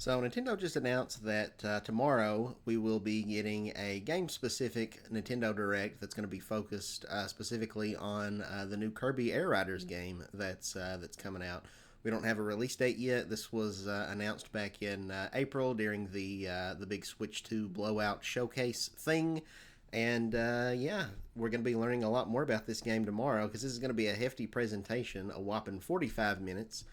So Nintendo just announced that tomorrow we will be getting a game-specific Nintendo Direct that's going to be focused specifically on the new Kirby Air Riders game that's coming out. We don't have a release date yet. This was announced back in April during the big Switch 2 blowout showcase thing, and yeah, we're going to be learning a lot more about this game tomorrow because this is going to be a hefty presentation, a whopping 45 minutes.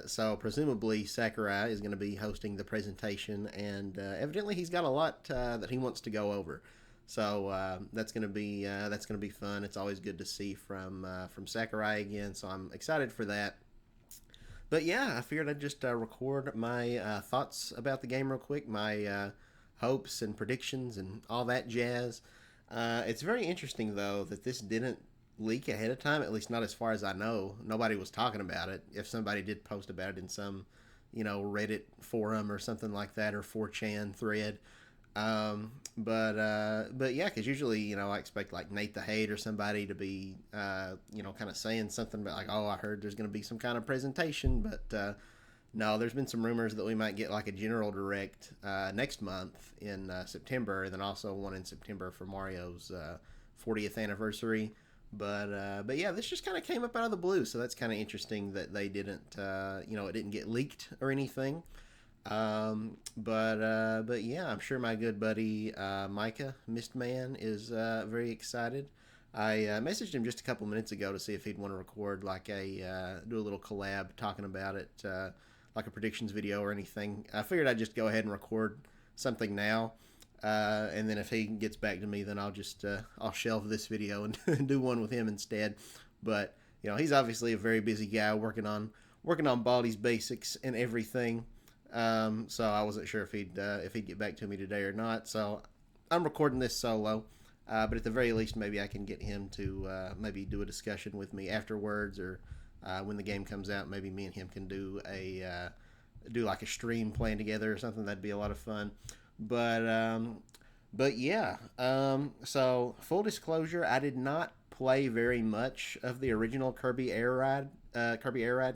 So presumably Sakurai is going to be hosting the presentation, and evidently he's got a lot that he wants to go over. So that's going to be fun. It's always good to see from Sakurai again. So I'm excited for that. But yeah, I figured I'd just record my thoughts about the game real quick, my hopes and predictions and all that jazz. It's very interesting though that this didn't leak ahead of time, at least not as far as I know. Nobody was talking about it. If somebody did post about it in some, Reddit forum or something like that, or 4chan thread. But yeah, because usually, I expect like Nate the Hate or somebody to be, kind of saying something about like, oh, I heard there's going to be some kind of presentation. But no, there's been some rumors that we might get like a general direct next month in September, and then also one in September for Mario's 40th anniversary. But yeah, this just kind of came up out of the blue, so that's kind of interesting that they didn't, it didn't get leaked or anything. But yeah, I'm sure my good buddy Micah Mistman is very excited. I messaged him just a couple minutes ago to see if he'd want to record like do a little collab talking about it, like a predictions video or anything. I figured I'd just go ahead and record something now. And then if he gets back to me, then I'll shelve this video and do one with him instead. But he's obviously a very busy guy working on Baldi's basics and everything. So I wasn't sure if he'd get back to me today or not. So I'm recording this solo. But at the very least, maybe I can get him to maybe do a discussion with me afterwards, or when the game comes out, maybe me and him can do like a stream playing together or something. That'd be a lot of fun. But yeah. So full disclosure, I did not play very much of the original Kirby Air Ride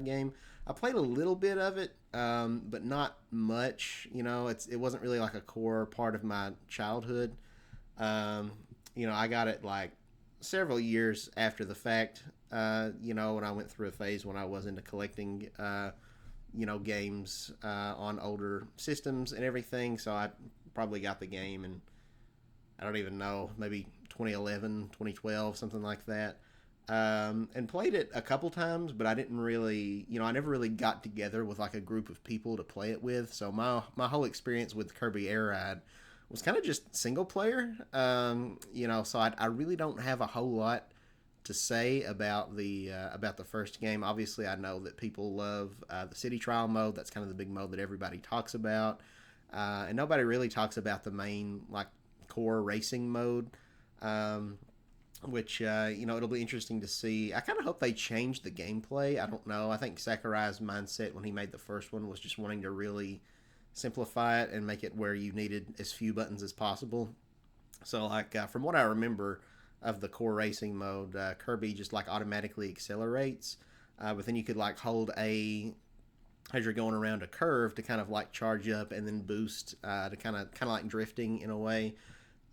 game. I played a little bit of it, but not much. It wasn't really like a core part of my childhood. I got it like several years after the fact. When I went through a phase when I was into collecting games on older systems and everything. So I probably got the game and I don't even know, maybe 2011, 2012, something like that. And played it a couple times, but I didn't really, I never really got together with like a group of people to play it with. So my whole experience with Kirby Air Ride was kind of just single player. So I really don't have a whole lot to say about the first game. Obviously, I know that people love the city trial mode. That's kind of the big mode that everybody talks about, and nobody really talks about the main like core racing mode, which it'll be interesting to see. I kind of hope they change the gameplay. I don't know. I think Sakurai's mindset when he made the first one was just wanting to really simplify it and make it where you needed as few buttons as possible. So like from what I remember of the core racing mode, Kirby just like automatically accelerates, but then you could like hold A as you're going around a curve to kind of like charge up and then boost to kind of like drifting in a way.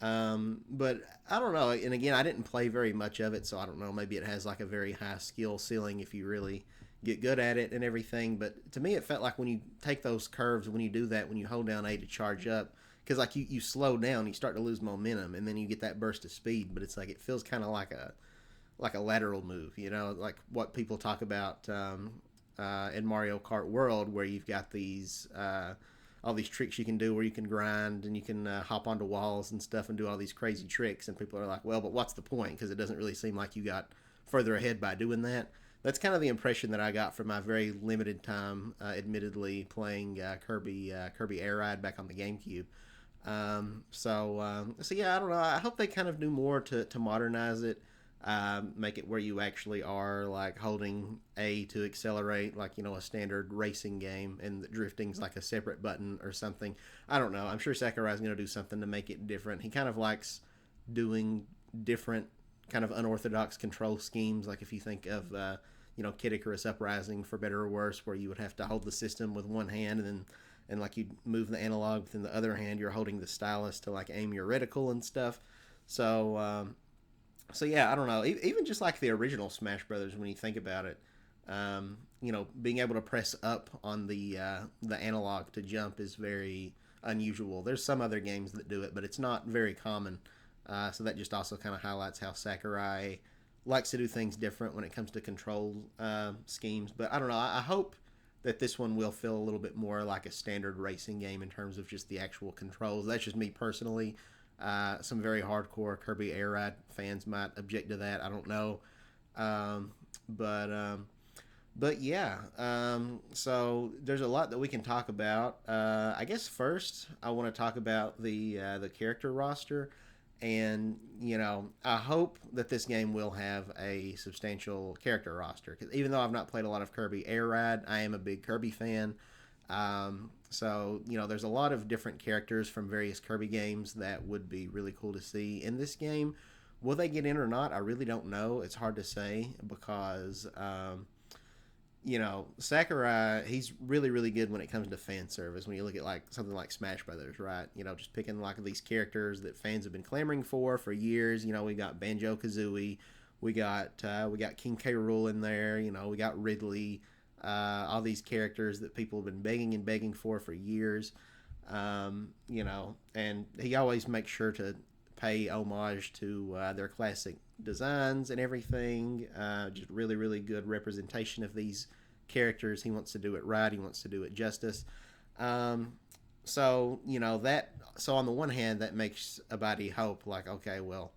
But I don't know. And again, I didn't play very much of it, so I don't know. Maybe it has like a very high skill ceiling if you really get good at it and everything. But to me, it felt like when you take those curves, when you do that, when you hold down A to charge up, because like you slow down, you start to lose momentum, and then you get that burst of speed. But it's like it feels kind of like a lateral move, like what people talk about in Mario Kart World, where you've got these all these tricks you can do where you can grind and you can hop onto walls and stuff and do all these crazy tricks, and people are like, well, but what's the point, because it doesn't really seem like you got further ahead by doing that. That's kind of the impression that I got from my very limited time, admittedly, playing Kirby Air Ride back on the GameCube. So yeah, I don't know. I hope they kind of do more to modernize it, make it where you actually are like holding A to accelerate, like a standard racing game, and the drifting's like a separate button or something. I don't know. I'm sure Sakurai's going to do something to make it different. He kind of likes doing different kind of unorthodox control schemes. Like if you think of Kid Icarus Uprising, for better or worse, where you would have to hold the system with one hand and and like you move the analog, with in the other hand you're holding the stylus to like aim your reticle and stuff. So so yeah, I don't know. Even just like the original Smash Brothers, when you think about it, being able to press up on the analog to jump is very unusual. There's some other games that do it, but it's not very common. So that just also kind of highlights how Sakurai likes to do things different when it comes to control schemes. But I don't know. I hope that this one will feel a little bit more like a standard racing game in terms of just the actual controls. That's just me personally. Some very hardcore Kirby Air Ride fans might object to that. I don't know, um, but but yeah. So there's a lot that we can talk about. I guess first I want to talk about the character roster, and I hope that this game will have a substantial character roster. Because even though I've not played a lot of Kirby Air Ride, I am a big Kirby fan. So there's a lot of different characters from various Kirby games that would be really cool to see in this game. Will they get in or not? I really don't know. It's hard to say because Sakurai, he's really, really good when it comes to fan service. When you look at like something like Smash Brothers, right? Just picking like these characters that fans have been clamoring for years. We got Banjo Kazooie, we got King K. Rool in there. We got Ridley. All these characters that people have been begging and begging for years. And he always makes sure to pay homage to their classic designs and everything. Just really, really good representation of these characters. He wants to do it right. He wants to do it justice. So on the one hand, that makes a body hope like, okay, well,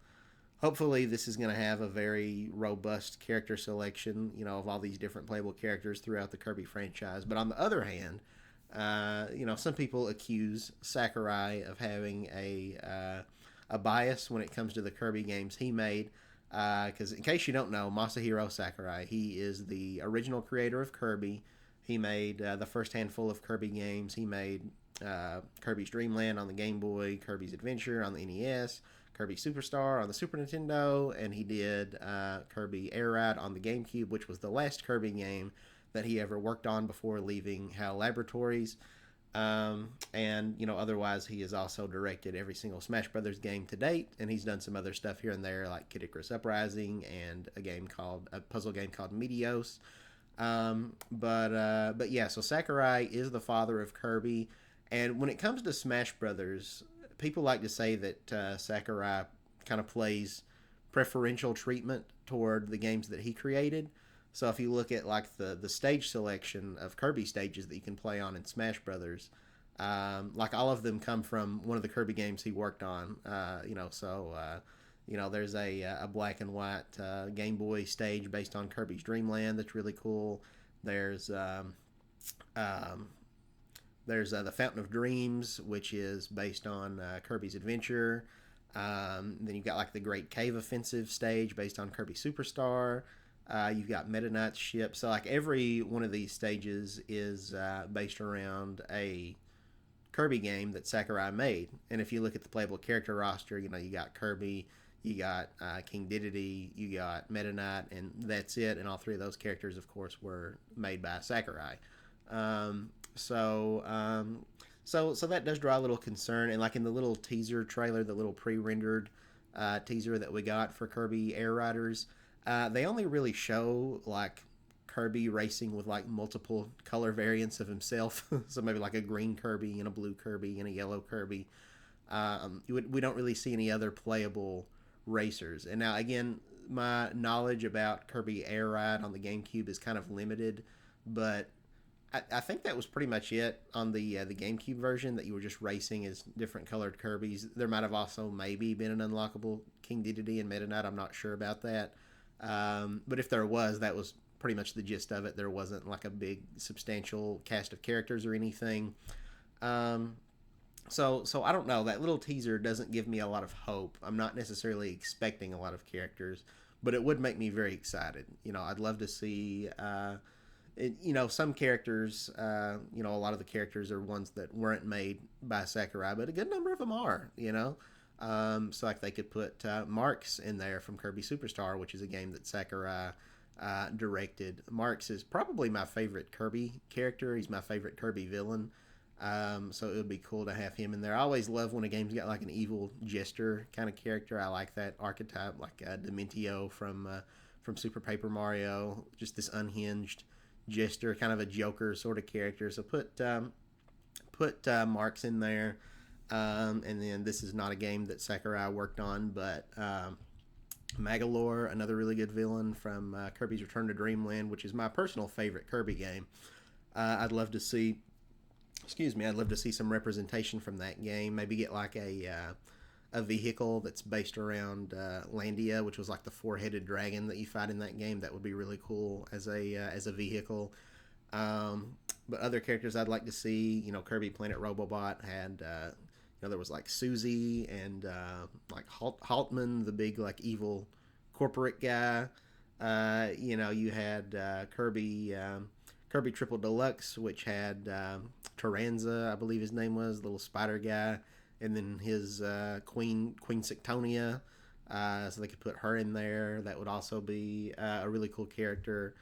hopefully this is going to have a very robust character selection, of all these different playable characters throughout the Kirby franchise. But on the other hand, some people accuse Sakurai of having a bias when it comes to the Kirby games he made. Because in case you don't know, Masahiro Sakurai, he is the original creator of Kirby. He made the first handful of Kirby games. He made Kirby's Dream Land on the Game Boy, Kirby's Adventure on the NES, Kirby Superstar on the Super Nintendo, and he did Kirby Air Ride on the GameCube, which was the last Kirby game that he ever worked on before leaving HAL Laboratories. Otherwise he has also directed every single Smash Brothers game to date, and he's done some other stuff here and there like Kid Icarus Uprising and a puzzle game called Meteos. But yeah, so Sakurai is the father of Kirby, and when it comes to Smash Brothers, people like to say that Sakurai kind of plays preferential treatment toward the games that he created. So if you look at like the stage selection of Kirby stages that you can play on in Smash Brothers, like all of them come from one of the Kirby games he worked on. There's a black and white Game Boy stage based on Kirby's Dream Land that's really cool. There's the Fountain of Dreams, which is based on Kirby's Adventure. Then you've got like the Great Cave Offensive stage based on Kirby Superstar. You've got Meta Knight's ship. So like every one of these stages is based around a Kirby game that Sakurai made. And if you look at the playable character roster, you got Kirby, you got King Dedede, you got Meta Knight, and that's it. And all three of those characters, of course, were made by Sakurai. So that does draw a little concern. And like in the little teaser trailer, the little pre-rendered teaser that we got for Kirby Air Riders, they only really show like Kirby racing with like multiple color variants of himself. So maybe like a green Kirby and a blue Kirby and a yellow Kirby. We don't really see any other playable racers. And now again, my knowledge about Kirby Air Ride on the GameCube is kind of limited, but I think that was pretty much it on the GameCube version, that you were just racing as different colored Kirbys. There might have also maybe been an unlockable King Dedede and Meta Knight. I'm not sure about that. But if there was, that was pretty much the gist of it. There wasn't like a big substantial cast of characters or anything. So I don't know. That little teaser doesn't give me a lot of hope. I'm not necessarily expecting a lot of characters, but it would make me very excited. I'd love to see, some characters, a lot of the characters are ones that weren't made by Sakurai, but a good number of them are, So like they could put Marks in there from Kirby Superstar, which is a game that Sakurai directed. Marks is probably my favorite Kirby character. He's my favorite Kirby villain. So it would be cool to have him in there. I always love when a game's got like an evil jester kind of character. I like that archetype, like Dementio from Super Paper Mario. Just this unhinged jester, kind of a Joker sort of character. So put Marks in there. And then this is not a game that Sakurai worked on, but Magalore, another really good villain from Kirby's Return to Dreamland, which is my personal favorite Kirby game. I'd love to see, excuse me, I'd love to see some representation from that game. Maybe get like a vehicle that's based around Landia, which was like the four-headed dragon that you fight in that game. That would be really cool as a vehicle. But other characters I'd like to see, Kirby Planet Robobot had, there was like Susie and like Haltman, the big like evil corporate guy. You had Kirby Triple Deluxe, which had Taranza, I believe his name was, the little spider guy, and then his Queen Sictonia. So they could put her in there. That would also be a really cool character.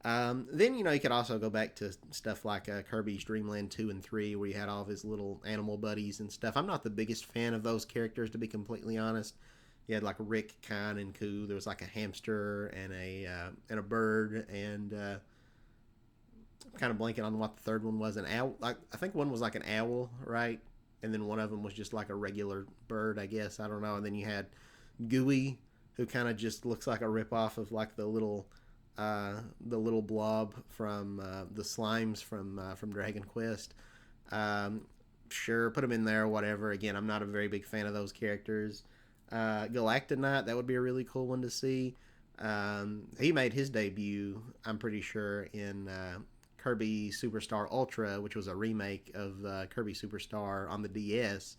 Then you could also go back to stuff like Kirby's Dreamland 2 and 3, where you had all of his little animal buddies and stuff. I'm not the biggest fan of those characters, to be completely honest. You had like Rick, Kine, and Koo. There was like a hamster and a bird, and I'm kind of blanking on what the third one was. An owl. Like, I think one was like an owl, right? And then one of them was just like a regular bird, I guess. I don't know. And then you had Gooey, who kind of just looks like a ripoff of like the little blob from the slimes from Dragon Quest. Sure, put them in there, whatever. Again, I'm not a very big fan of those characters. Galactonite, that would be a really cool one to see. He made his debut, I'm pretty sure, in Kirby Superstar Ultra, which was a remake of Kirby Superstar on the DS.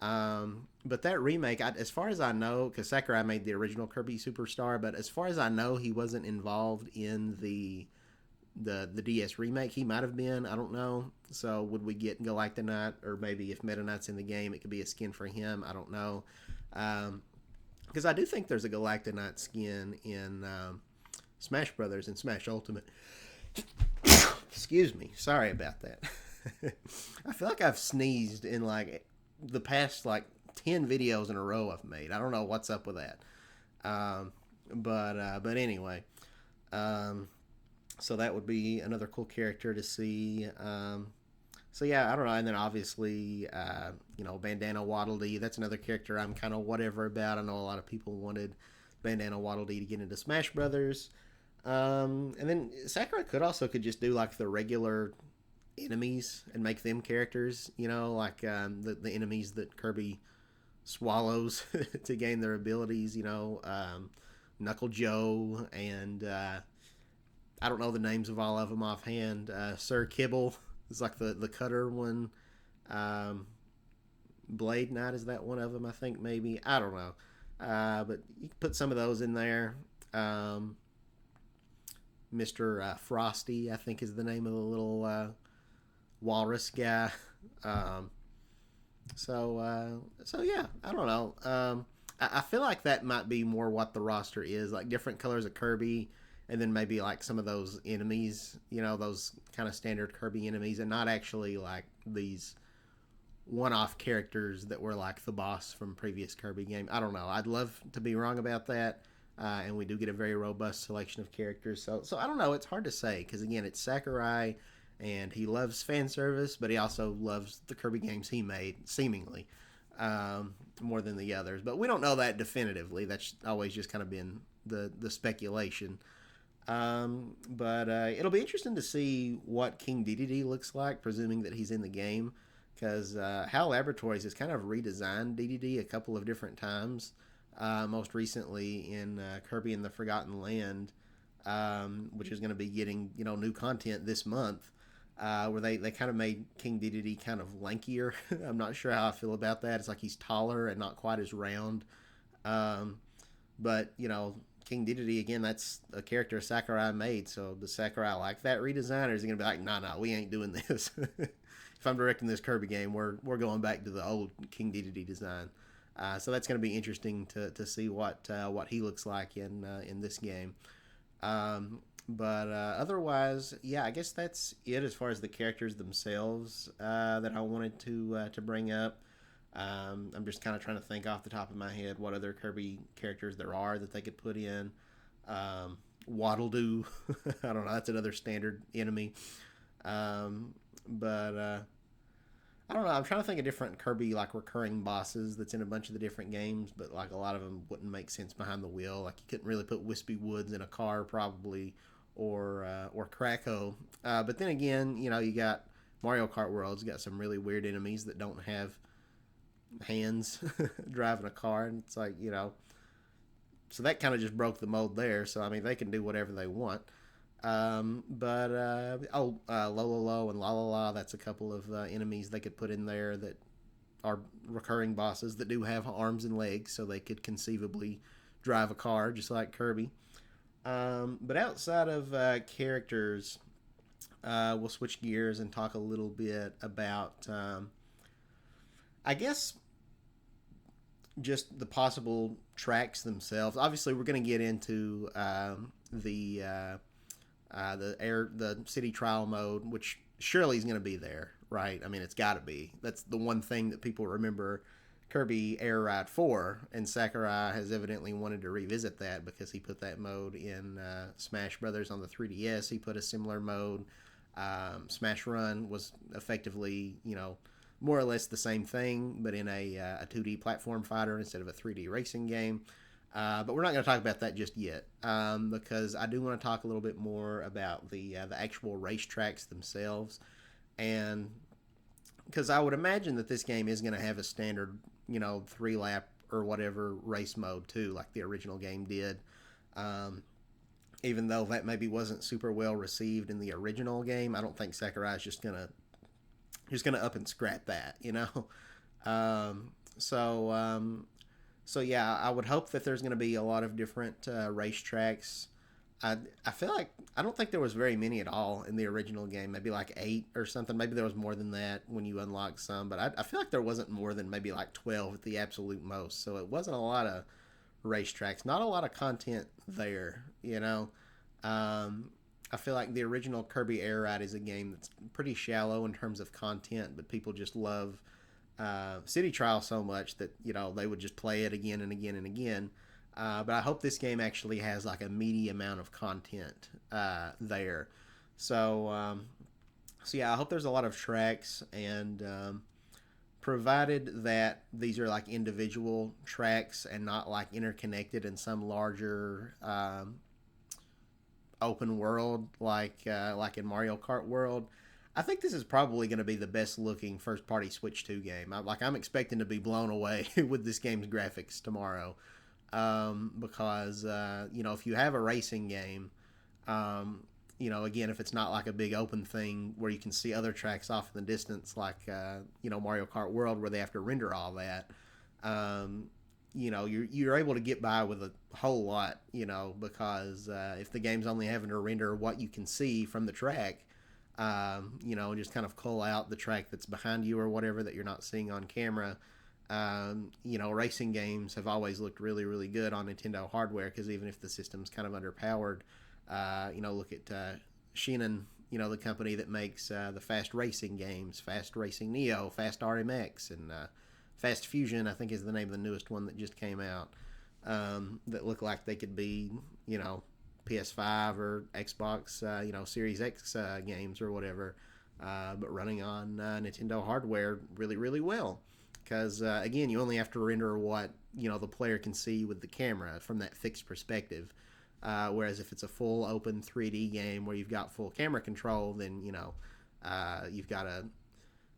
But that remake, as far as I know, because Sakurai made the original Kirby Superstar, but as far as I know, he wasn't involved in the DS remake. He might have been, I don't know. So would we get Galactonite, or maybe if Meta Knight's in the game, it could be a skin for him. I don't know. Because I do think there's a Galactonite skin in Smash Brothers and Smash Ultimate. Excuse me, sorry about that. I feel like I've sneezed in like the past like 10 videos in a row I've made. I don't know what's up with that. But anyway, so that would be another cool character to see. So yeah, I don't know. And then obviously, Bandana Waddle Dee. That's another character I'm kind of whatever about. I know a lot of people wanted Bandana Waddle Dee to get into Smash Brothers. And then Sakurai could just do like the regular enemies and make them characters, like the enemies that Kirby swallows to gain their abilities, Knuckle Joe, and I don't know the names of all of them offhand. Sir Kibble is like the cutter one. Blade Knight, is that one of them? I think maybe. I don't know. But you can put some of those in there. Mr. Frosty, I think, is the name of the little walrus guy. So yeah, I don't know. I feel like that might be more what the roster is, like different colors of Kirby, and then maybe like some of those enemies, those kind of standard Kirby enemies, and not actually like these one-off characters that were like the boss from previous Kirby game. I don't know. I'd love to be wrong about that. And we do get a very robust selection of characters. So I don't know. It's hard to say because, again, it's Sakurai, and he loves fan service, but he also loves the Kirby games he made, seemingly, more than the others. But we don't know that definitively. That's always just kind of been the speculation. But it'll be interesting to see what King Dedede looks like, presuming that he's in the game, because HAL Laboratories has kind of redesigned Dedede a couple of different times. Most recently in Kirby and the Forgotten Land, which is going to be getting new content this month, where they kind of made King Dedede kind of lankier. I'm not sure how I feel about that. It's like he's taller and not quite as round. But King Dedede, again, that's a character Sakurai made. So does Sakurai like that redesign, or is he going to be like, nah, we ain't doing this? If I'm directing this Kirby game, we're going back to the old King Dedede design. So that's going to be interesting to see what he looks like in this game. But otherwise, yeah, I guess that's it as far as the characters themselves that I wanted to bring up. I'm just kind of trying to think off the top of my head what other Kirby characters there are that they could put in. Waddle Doo, I don't know. That's another standard enemy. But I don't know. I'm trying to think of different Kirby like recurring bosses that's in a bunch of the different games, but like a lot of them wouldn't make sense behind the wheel. Like you couldn't really put Wispy Woods in a car probably, or Krakow. But then again, you got Mario Kart World's got some really weird enemies that don't have hands driving a car, and it's like so that kind of just broke the mold there. So I mean, they can do whatever they want. Lolo and La La La, that's a couple of enemies they could put in there that are recurring bosses that do have arms and legs, so they could conceivably drive a car just like Kirby. But outside of characters, we'll switch gears and talk a little bit about, I guess, just the possible tracks themselves. Obviously, we're going to get into the city trial mode, which surely is going to be there, right? I mean, it's got to be. That's the one thing that people remember Kirby Air Ride for, and Sakurai has evidently wanted to revisit that because he put that mode in Smash Brothers on the 3DS. He put a similar mode. Smash Run was effectively, more or less the same thing, but in a 2D platform fighter instead of a 3D racing game. But we're not going to talk about that just yet, because I do want to talk a little bit more about the actual racetracks themselves, and because I would imagine that this game is going to have a standard, 3-lap or whatever race mode too, like the original game did. Even though that maybe wasn't super well received in the original game, I don't think Sakurai is just gonna up and scrap that, Um, so so yeah, I would hope that there's going to be a lot of different racetracks. I feel like I don't think there was very many at all in the original game. Maybe like 8 or something. Maybe there was more than that when you unlock some. But I feel like there wasn't more than maybe like 12 at the absolute most. So it wasn't a lot of racetracks. Not a lot of content there. I feel like the original Kirby Air Ride is a game that's pretty shallow in terms of content, but people just love City Trial so much that they would just play it again and again and again. But I hope this game actually has like a meaty amount of content there. So yeah, I hope there's a lot of tracks, and provided that these are like individual tracks and not like interconnected in some larger open world like in Mario Kart World. I think this is probably going to be the best looking first party Switch 2 game. I'm expecting to be blown away with this game's graphics tomorrow, because if you have a racing game, again, if it's not like a big open thing where you can see other tracks off in the distance, like Mario Kart World, where they have to render all that, you're able to get by with a whole lot, because if the game's only having to render what you can see from the track, and just kind of cull out the track that's behind you or whatever that you're not seeing on camera. Racing games have always looked really, really good on Nintendo hardware, because even if the system's kind of underpowered, look at Shin'en, the company that makes the Fast Racing games, Fast Racing Neo, Fast RMX, and Fast Fusion, I think is the name of the newest one that just came out, that look like they could be, PS5 or Xbox, Series X games or whatever, but running on Nintendo hardware really, really well. Because, again, you only have to render what, the player can see with the camera from that fixed perspective. Whereas if it's a full open 3D game where you've got full camera control, then, you've got to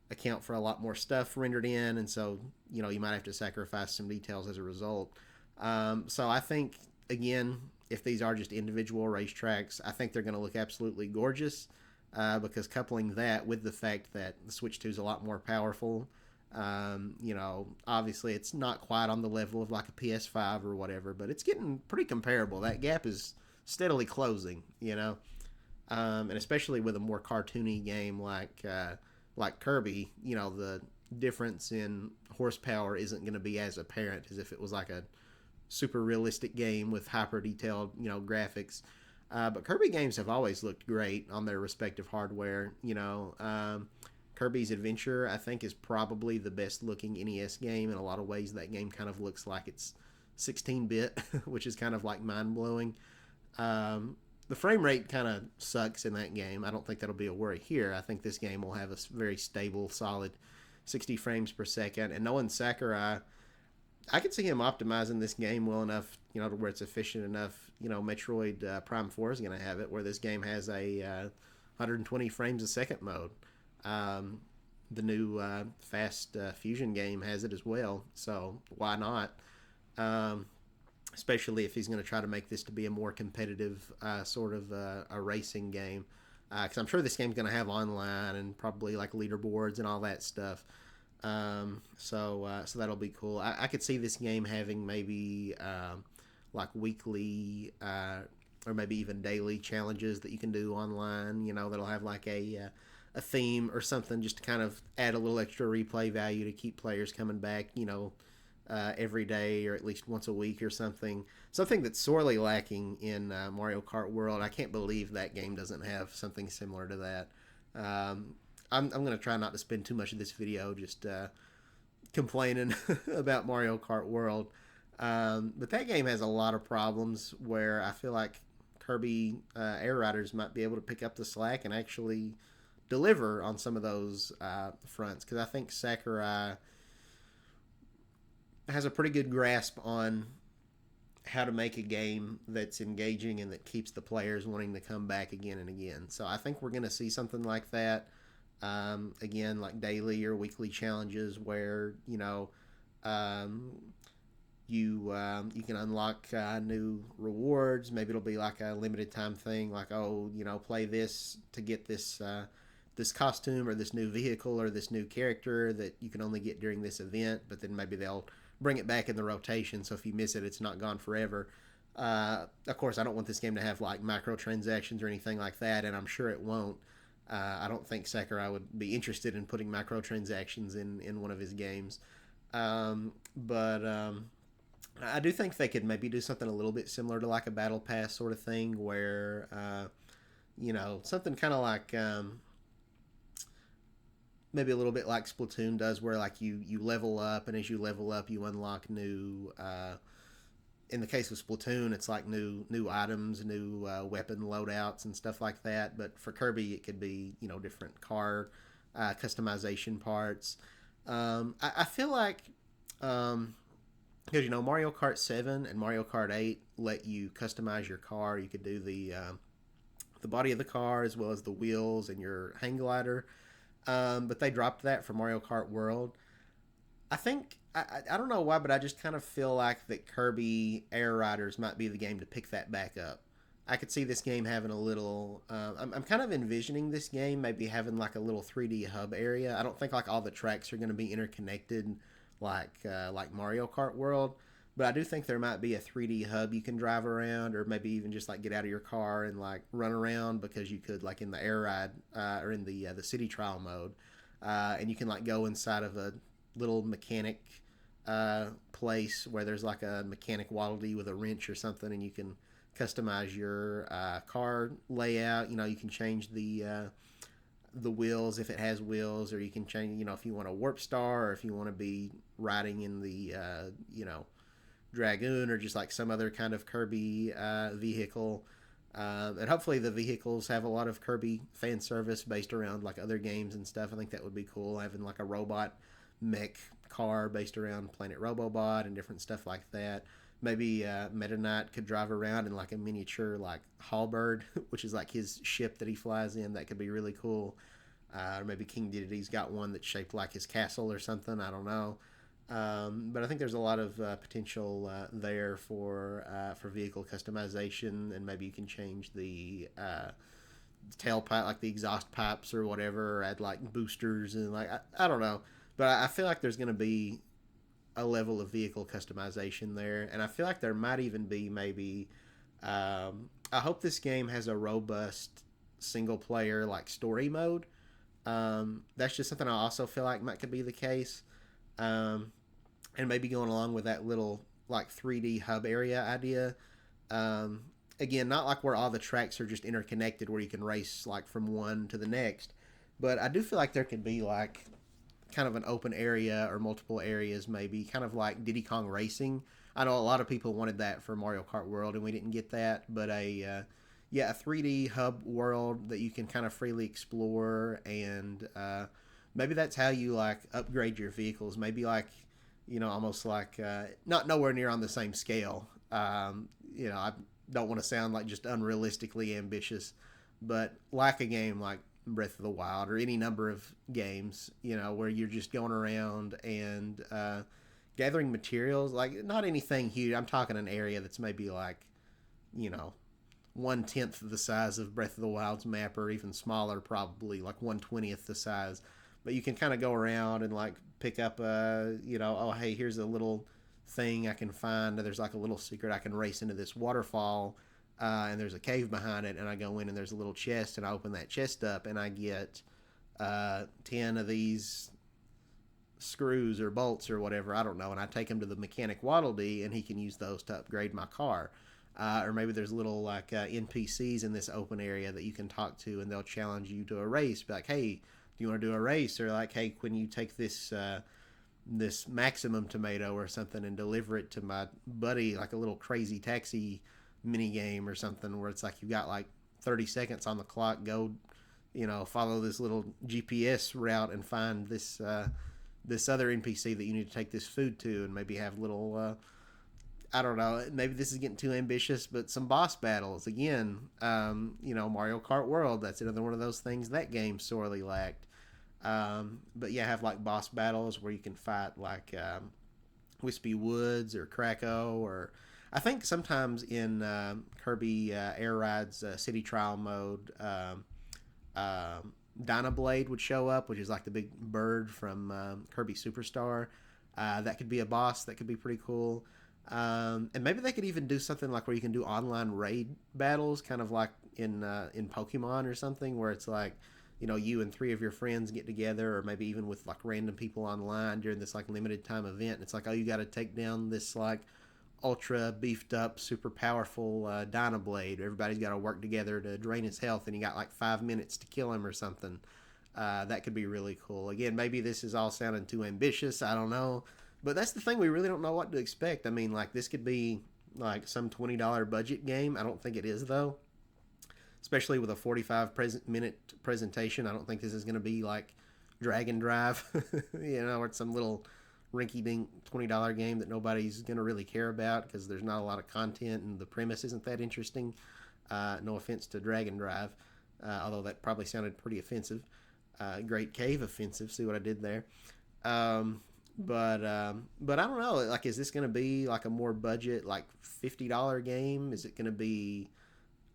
account for a lot more stuff rendered in. And so, you might have to sacrifice some details as a result. So I think, again, if these are just individual racetracks, I think they're going to look absolutely gorgeous, because coupling that with the fact that the Switch 2 is a lot more powerful, obviously it's not quite on the level of like a PS5 or whatever, but it's getting pretty comparable. That gap is steadily closing, and especially with a more cartoony game like Kirby, the difference in horsepower isn't going to be as apparent as if it was like a super realistic game with hyper detailed graphics. But Kirby games have always looked great on their respective hardware. Kirby's Adventure, I think, is probably the best looking NES game. In a lot of ways, that game kind of looks like it's 16-bit, which is kind of like mind blowing. The frame rate kind of sucks in that game. I don't think that'll be a worry here. I think this game will have a very stable, solid 60 frames per second. And knowing Sakurai, I could see him optimizing this game well enough, to where it's efficient enough. Metroid Prime 4 is going to have it, where this game has a 120 frames a second mode. The new Fast Fusion game has it as well, so why not? Especially if he's going to try to make this to be a more competitive sort of a racing game. Because I'm sure this game's going to have online and probably like leaderboards and all that stuff. So that'll be cool. I could see this game having maybe like weekly or maybe even daily challenges that you can do online. That'll have like a theme or something just to kind of add a little extra replay value to keep players coming back. Every day or at least once a week or something. Something that's sorely lacking in Mario Kart World. I can't believe that game doesn't have something similar to that. I'm going to try not to spend too much of this video just complaining about Mario Kart World. But that game has a lot of problems where I feel like Kirby Air Riders might be able to pick up the slack and actually deliver on some of those fronts. Because I think Sakurai has a pretty good grasp on how to make a game that's engaging and that keeps the players wanting to come back again and again. So I think we're going to see something like that. Again, like daily or weekly challenges where, you can unlock new rewards. Maybe it'll be like a limited time thing, like, play this to get this this costume or this new vehicle or this new character that you can only get during this event, but then maybe they'll bring it back in the rotation, so if you miss it, it's not gone forever. Of course, I don't want this game to have like microtransactions or anything like that, and I'm sure it won't. I don't think Sakurai would be interested in putting microtransactions in one of his games. But I do think they could maybe do something a little bit similar to like a battle pass sort of thing where, something kind of like maybe a little bit like Splatoon does, where like you level up, and as you level up, you unlock new. In the case of Splatoon, it's like new items, new weapon loadouts and stuff like that. But for Kirby, it could be different car customization parts. I feel like because Mario Kart 7 and Mario Kart 8 let you customize your car. You could do the body of the car as well as the wheels and your hang glider. But they dropped that for Mario Kart World. I think, I don't know why, but I just kind of feel like that Kirby Air Riders might be the game to pick that back up. I could see this game having a little, I'm kind of envisioning this game maybe having like a little 3D hub area. I don't think like all the tracks are going to be interconnected like Mario Kart World. But I do think there might be a 3D hub you can drive around, or maybe even just like get out of your car and like run around, because you could like in the air ride or in the city trial mode, and you can like go inside of a little mechanic place where there's like a mechanic waddle dee with a wrench or something, and you can customize your car layout. You can change the wheels if it has wheels, or you can change if you want a warp star, or if you want to be riding in the Dragoon, or just like some other kind of Kirby vehicle. And hopefully the vehicles have a lot of Kirby fan service based around like other games and stuff. I think that would be cool, having like a robot mech car based around Planet Robobot and different stuff like that. Maybe Meta Knight could drive around in like a miniature like Hallbird, which is like his ship that he flies in. That could be really cool. Or maybe King Dedede's got one that's shaped like his castle or something. I don't know. But I think there's a lot of potential there for vehicle customization, and maybe you can change the tailpipe, like the exhaust pipes or whatever, or add like boosters and like I don't know. But I feel like there's going to be a level of vehicle customization there, and I feel like there might even be maybe. I hope this game has a robust single player like story mode. That's just something I also feel like could be the case. And maybe going along with that little like 3D hub area idea, again, not like where all the tracks are just interconnected where you can race like from one to the next, but I do feel like there could be like kind of an open area or multiple areas, maybe kind of like Diddy Kong Racing. I know a lot of people wanted that for Mario Kart World, and we didn't get that. But a 3D hub world that you can kind of freely explore, and maybe that's how you like upgrade your vehicles. Maybe like almost like not nowhere near on the same scale. I don't want to sound like just unrealistically ambitious, but like a game like Breath of the Wild or any number of games, where you're just going around and gathering materials. Like not anything huge. I'm talking an area that's maybe like, 1/10 of the size of Breath of the Wild's map, or even smaller, probably like 1/20th the size. But you can kind of go around and like pick up oh hey, here's a little thing I can find. There's like a little secret. I can race into this waterfall, and there's a cave behind it, and I go in and there's a little chest, and I open that chest up, and I get 10 of these screws or bolts or whatever, I don't know, and I take him to the mechanic Waddle Dee, and he can use those to upgrade my car. Or maybe there's little like NPCs in this open area that you can talk to, and they'll challenge you to a race. Be like, hey, do you want to do a race? Or like, hey, when you take this maximum tomato or something and deliver it to my buddy, like a little crazy taxi mini game or something, where it's like you got like 30 seconds on the clock, go follow this little GPS route and find this other NPC that you need to take this food to, and maybe have little I don't know, maybe this is getting too ambitious, but some boss battles again. Mario Kart World, that's another one of those things that game sorely lacked. But yeah, have like boss battles where you can fight like Wispy Woods or Krakow, or I think sometimes in Kirby Air Ride's City Trial mode, Dynablade would show up, which is like the big bird from Kirby Superstar. That could be a boss that could be pretty cool. And maybe they could even do something like where you can do online raid battles, kind of like in Pokemon or something, where it's like, you and 3 of your friends get together, or maybe even with like random people online during this like limited time event. And it's like, oh, you got to take down this like ultra beefed up, super powerful Dynablade. Everybody's got to work together to drain his health, and you got like 5 minutes to kill him or something. That could be really cool. Again, maybe this is all sounding too ambitious. I don't know. But that's the thing, we really don't know what to expect. I mean, like, this could be like some $20 budget game. I don't think it is, though. Especially with a 45-minute presentation. I don't think this is going to be like Dragon Drive, or it's some little rinky-dink $20 game that nobody's going to really care about because there's not a lot of content and the premise isn't that interesting. No offense to Dragon Drive, although that probably sounded pretty offensive. Great Cave offensive. See what I did there? But I don't know. Like, is this going to be like a more budget, like $50 game? Is it going to be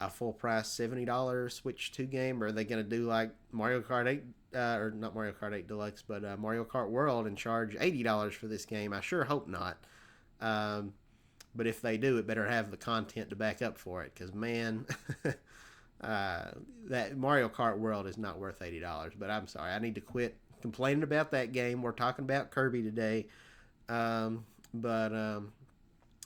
a full price $70 Switch 2 game? Or are they going to do like Mario Kart 8, or not Mario Kart 8 Deluxe, but Mario Kart World, and charge $80 for this game? I sure hope not. But if they do, it better have the content to back up for it. Because, man, that Mario Kart World is not worth $80. But I'm sorry. I need to quit complaining about that game. We're talking about Kirby today.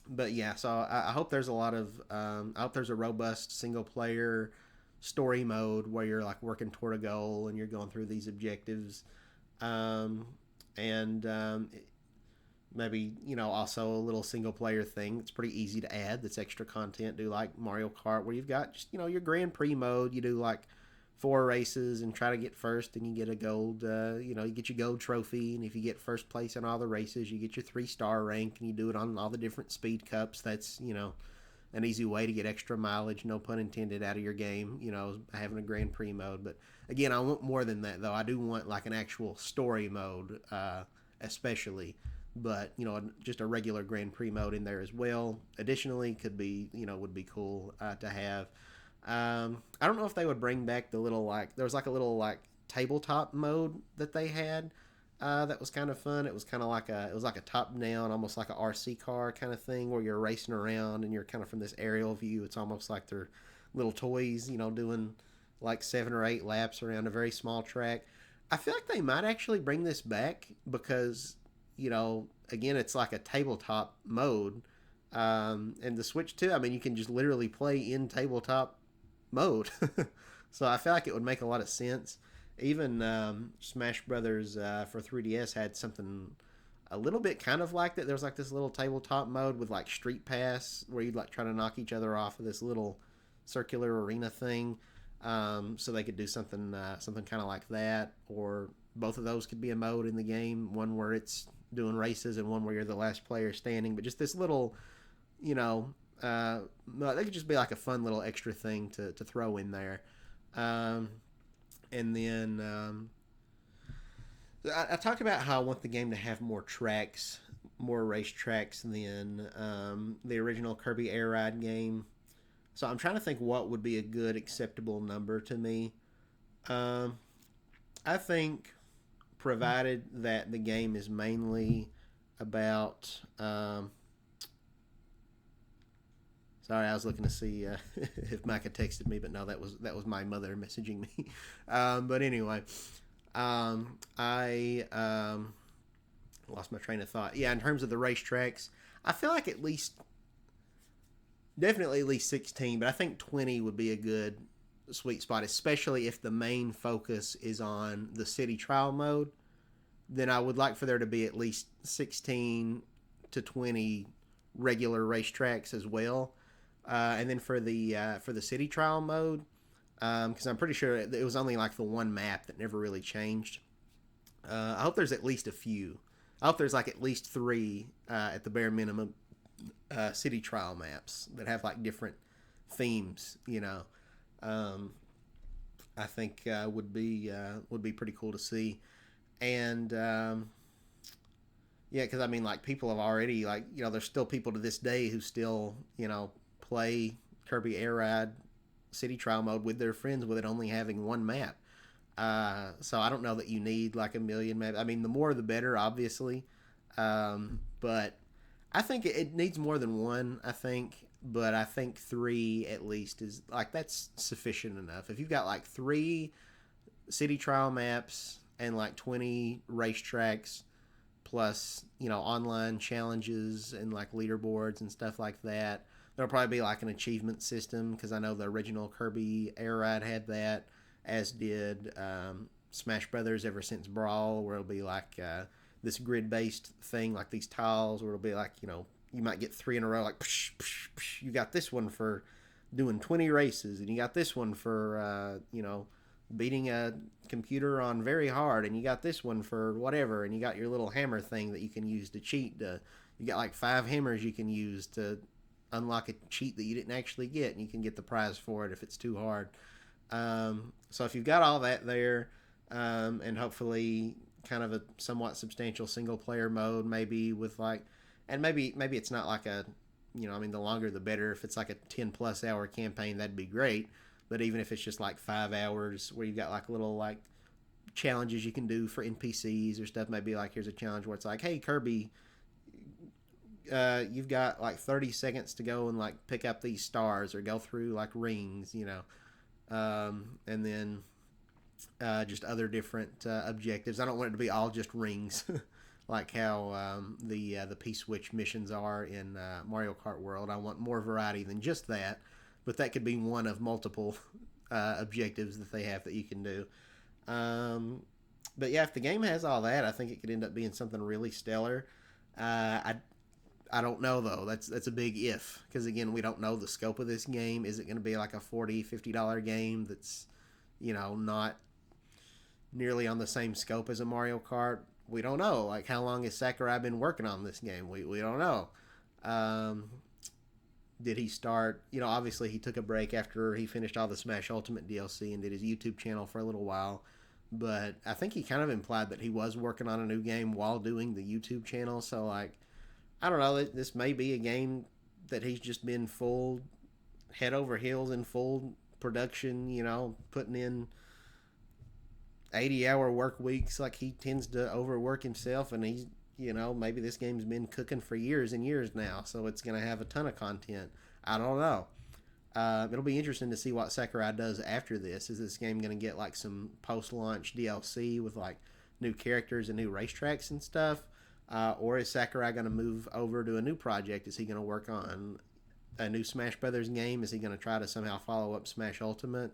But yeah, so I hope there's a lot of I hope there's a robust single player story mode where you're like working toward a goal and you're going through these objectives, maybe also a little single player thing that's pretty easy to add, that's extra content. Do like Mario Kart, where you've got just your Grand Prix mode. You do like 4 races and try to get first, and you get a gold, you get your gold trophy. And if you get first place in all the races, you get your 3-star rank, and you do it on all the different speed cups. That's, an easy way to get extra mileage, no pun intended, out of your game, having a Grand Prix mode. But again, I want more than that, though. I do want like an actual story mode, especially. But, just a regular Grand Prix mode in there as well. Additionally, could be, would be cool to have. I don't know if they would bring back the little, like, there was like a little like tabletop mode that they had that was kind of fun. It was kind of like it was like a top down, almost like a RC car kind of thing, where you're racing around and you're kind of from this aerial view. It's almost like they're little toys, doing like 7 or 8 laps around a very small track. I feel like they might actually bring this back because, again, it's like a tabletop mode. And the Switch too. I mean, you can just literally play in tabletop mode. So I feel like it would make a lot of sense. Even Smash Brothers for 3DS had something a little bit kind of like that. There was like this little tabletop mode with like Street Pass where you'd like try to knock each other off of this little circular arena thing. So they could do something kind of like that, or both of those could be a mode in the game. One where it's doing races and one where you're the last player standing. But just this little, you know, they could just be like a fun little extra thing to throw in there. And then I talked about how I want the game to have more tracks, more race tracks than the original Kirby Air Ride game. So I'm trying to think what would be a good acceptable number to me. I think provided that the game is mainly about sorry, I was looking to see if Micah texted me, but no, that was my mother messaging me. But anyway, I lost my train of thought. Yeah, in terms of the racetracks, I feel like definitely at least 16, but I think 20 would be a good sweet spot, especially if the main focus is on the city trial mode. Then I would like for there to be at least 16 to 20 regular racetracks as well. And then for the city trial mode, because I'm pretty sure it was only like the one map that never really changed. I hope there's at least a few. I hope there's like at least 3 at the bare minimum city trial maps that have like different themes. You know, I think would be pretty cool to see. And yeah, because I mean, like people have already like there's still people to this day who still play Kirby Air Ride City Trial mode with their friends with it only having one map. So I don't know that you need like a million maps. I mean, the more the better, obviously. But I think it needs more than one, I think. But I think 3 at least is like that's sufficient enough. If you've got like 3 city trial maps and like 20 racetracks plus, online challenges and like leaderboards and stuff like that. There'll probably be like an achievement system because I know the original Kirby Air Ride had that, as did Smash Brothers ever since Brawl, where it'll be like this grid-based thing, like these tiles, where it'll be like, you might get 3 in a row, like, psh, psh, psh. You got this one for doing 20 races, and you got this one for, beating a computer on very hard, and you got this one for whatever, and you got your little hammer thing that you can use to cheat. You got like 5 hammers you can use to unlock a cheat that you didn't actually get, and you can get the prize for it if it's too hard. So if you've got all that there, and hopefully kind of a somewhat substantial single player mode, maybe with like, and maybe it's not like a, the longer the better. If it's like a 10+ hour campaign, that'd be great. But even if it's just like 5 hours where you've got like little like challenges you can do for NPCs or stuff, maybe like here's a challenge where it's like, hey Kirby, you've got like 30 seconds to go and like pick up these stars or go through like rings, and then just other different objectives. I don't want it to be all just rings, like how the P-Switch missions are in Mario Kart World. I want more variety than just that, but that could be one of multiple objectives that they have that you can do. But yeah, if the game has all that, I think it could end up being something really stellar. I don't know though. That's a big if, because again, we don't know the scope of this game. Is it going to be like a $40-$50 game that's not nearly on the same scope as a Mario Kart? We don't know. Like, how long has Sakurai been working on this game? We don't know. Did he start, obviously he took a break after he finished all the Smash Ultimate DLC and did his YouTube channel for a little while, but I think he kind of implied that he was working on a new game while doing the YouTube channel. So like, I don't know, this may be a game that he's just been full head over heels in full production, putting in 80-hour work weeks like he tends to overwork himself, and he's, maybe this game's been cooking for years and years now, so it's going to have a ton of content. I don't know. It'll be interesting to see what Sakurai does after this. Is this game going to get like some post-launch DLC with like new characters and new racetracks and stuff? Or is Sakurai going to move over to a new project? Is he going to work on a new Smash Brothers game? Is he going to try to somehow follow up Smash Ultimate?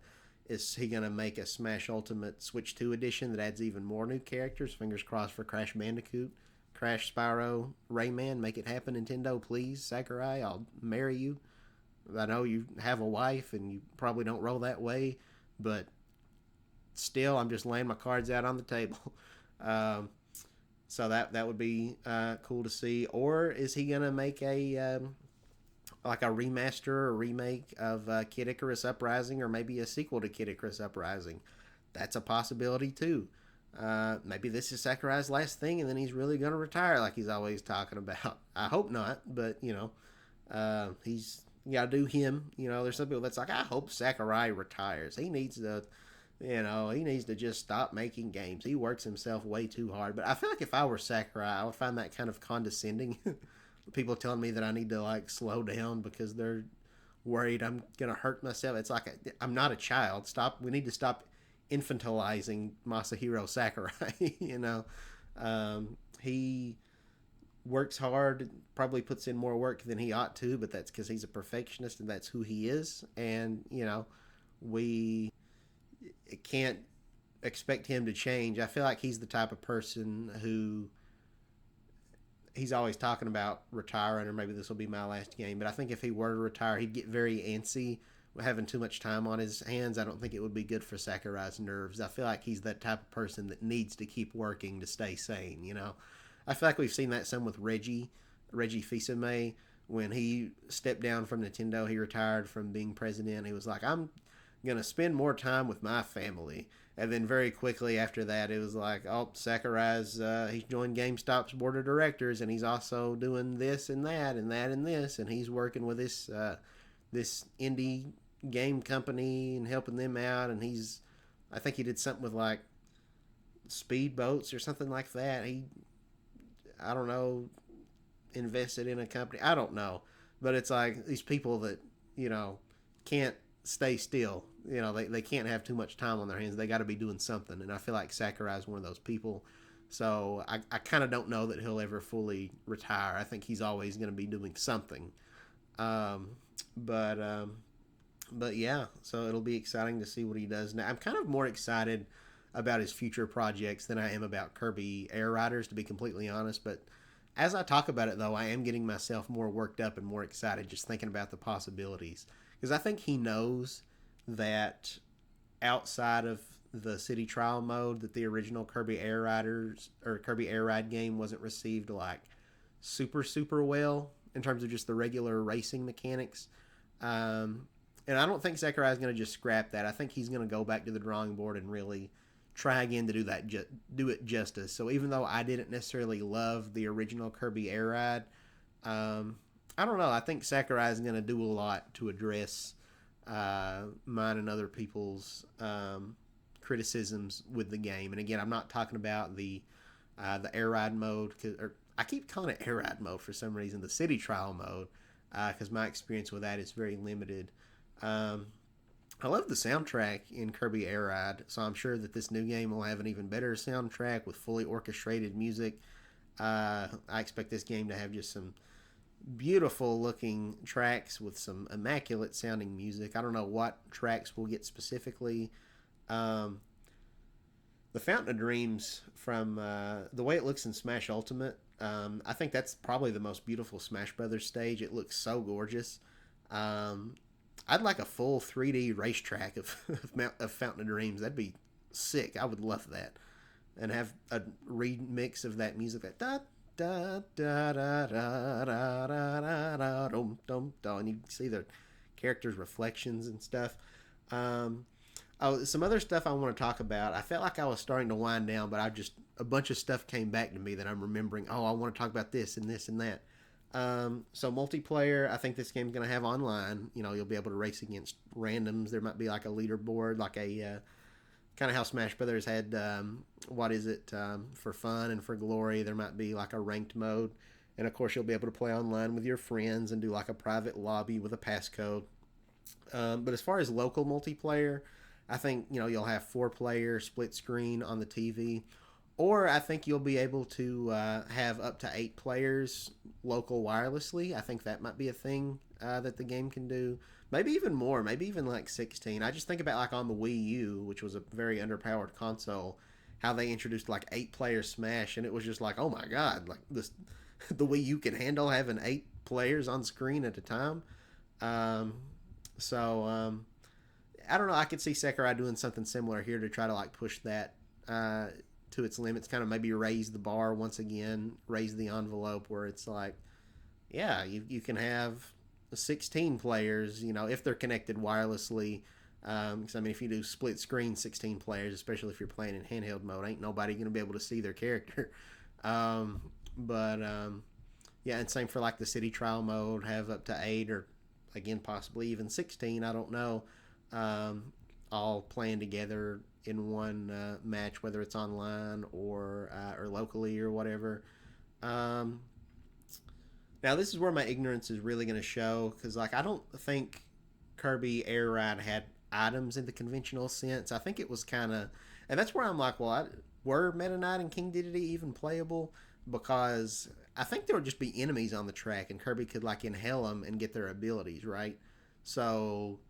Is he going to make a Smash Ultimate Switch 2 edition that adds even more new characters? Fingers crossed for Crash Bandicoot, Crash Spyro, Rayman. Make it happen, Nintendo, please. Sakurai, I'll marry you. I know you have a wife and you probably don't roll that way, but still, I'm just laying my cards out on the table. Um, so that would be cool to see. Or is he gonna make a like a remaster or remake of Kid Icarus Uprising, or maybe a sequel to Kid Icarus Uprising? That's a possibility too. Maybe this is Sakurai's last thing, and then he's really gonna retire like he's always talking about. I hope not, but he's you gotta do him. There's some people that's like, I hope Sakurai retires. He needs to he needs to just stop making games. He works himself way too hard. But I feel like if I were Sakurai, I would find that kind of condescending. People telling me that I need to like slow down because they're worried I'm gonna hurt myself. It's like I'm not a child. Stop. We need to stop infantilizing Masahiro Sakurai. He works hard, probably puts in more work than he ought to, but that's because he's a perfectionist and that's who he is. And we can't expect him to change. I feel like he's the type of person who he's always talking about retiring, or maybe this will be my last game. But I think if he were to retire, he'd get very antsy, having too much time on his hands. I don't think it would be good for Sakurai's nerves. I feel like he's that type of person that needs to keep working to stay sane. I feel like we've seen that some with Reggie Fils-Aimé. When he stepped down from Nintendo, he retired from being president. He was like, I'm going to spend more time with my family. And then very quickly after that, it was like, oh, Sakurai's, he's joined GameStop's board of directors, and he's also doing this and that and that and this, and he's working with this indie game company and helping them out. And I think he did something with like speedboats or something like that. I don't know, invested in a company. I don't know. But it's like these people that, can't stay still. They can't have too much time on their hands. They got to be doing something. And I feel like Sakurai is one of those people. So I kind of don't know that he'll ever fully retire. I think he's always going to be doing something. But yeah, so it'll be exciting to see what he does now. I'm kind of more excited about his future projects than I am about Kirby Air Riders, to be completely honest. But as I talk about it, though, I am getting myself more worked up and more excited just thinking about the possibilities. Because I think he knows that outside of the city trial mode, that the original Kirby Air Riders or Kirby Air Ride game wasn't received like super well in terms of just the regular racing mechanics. And I don't think Sakurai is going to just scrap that. I think he's going to go back to the drawing board and really try again to do it justice. So even though I didn't necessarily love the original Kirby Air Ride, I don't know. I think Sakurai is going to do a lot to address mine and other people's criticisms with the game. And again, I'm not talking about the air ride mode, or I keep calling it air ride mode for some reason, the city trial mode, because my experience with that is very limited. I love the soundtrack in Kirby Air Ride, so I'm sure that this new game will have an even better soundtrack with fully orchestrated music. I expect this game to have just some beautiful looking tracks with some immaculate sounding music. I don't know what tracks we'll get specifically. The Fountain of Dreams, from the way it looks in Smash Ultimate, I think that's probably the most beautiful Smash Brothers stage. It looks so gorgeous. I'd like a full 3D racetrack of Fountain of Dreams. That'd be sick. I would love that. And have a remix of that music, that da da da da da da da da dum dum dum, and you see the characters' reflections and stuff. Some other stuff I want to talk about. I felt like I was starting to wind down, but a bunch of stuff came back to me that I'm remembering. Oh, I want to talk about this and this and that. So multiplayer, I think this game's going to have online. You'll be able to race against randoms. There might be like a leaderboard, like a kind of how Smash Brothers had, for fun and for glory. There might be like a ranked mode. And of course, you'll be able to play online with your friends and do like a private lobby with a passcode. But as far as local multiplayer, I think, you'll have 4-player split screen on the TV. Or I think you'll be able to have up to 8 players local wirelessly. I think that might be a thing that the game can do. Maybe even more. Maybe even like 16. I just think about like on the Wii U, which was a very underpowered console, how they introduced like 8 player Smash, and it was just like, oh my god, like this, the Wii U can handle having 8 players on screen at a time. Um, so I don't know. I could see Sakurai doing something similar here to try to like push that to its limits, kind of maybe raise the bar once again, raise the envelope where it's like, yeah, you can have 16 players, if they're connected wirelessly. Because I mean, if you do split screen 16 players, especially if you're playing in handheld mode, ain't nobody gonna be able to see their character. But yeah, and same for like the city trial mode, have up to 8 or again possibly even 16. I don't know. All playing together in one match, whether it's online or locally or whatever. Um, Now this is where my ignorance is really going to show, because like I don't think Kirby Air Ride had items in the conventional sense. I think it was kind of, and that's where I'm like, well, were Meta Knight and King Dedede even playable? Because I think there would just be enemies on the track, and Kirby could like inhale them and get their abilities, right? So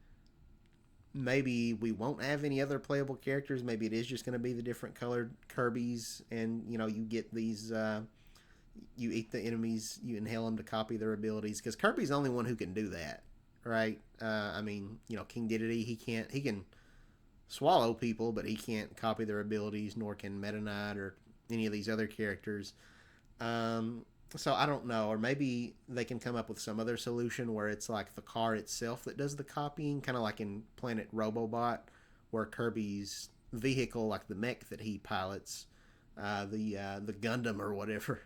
maybe we won't have any other playable characters. Maybe it is just going to be the different colored Kirby's, and you get these. You eat the enemies, you inhale them to copy their abilities. Because Kirby's the only one who can do that, right? I mean, King Dedede, he can swallow people, but he can't copy their abilities, nor can Meta Knight or any of these other characters. So I don't know, or maybe they can come up with some other solution where it's like the car itself that does the copying, kind of like in Planet Robobot, where Kirby's vehicle, like the mech that he pilots, the Gundam or whatever,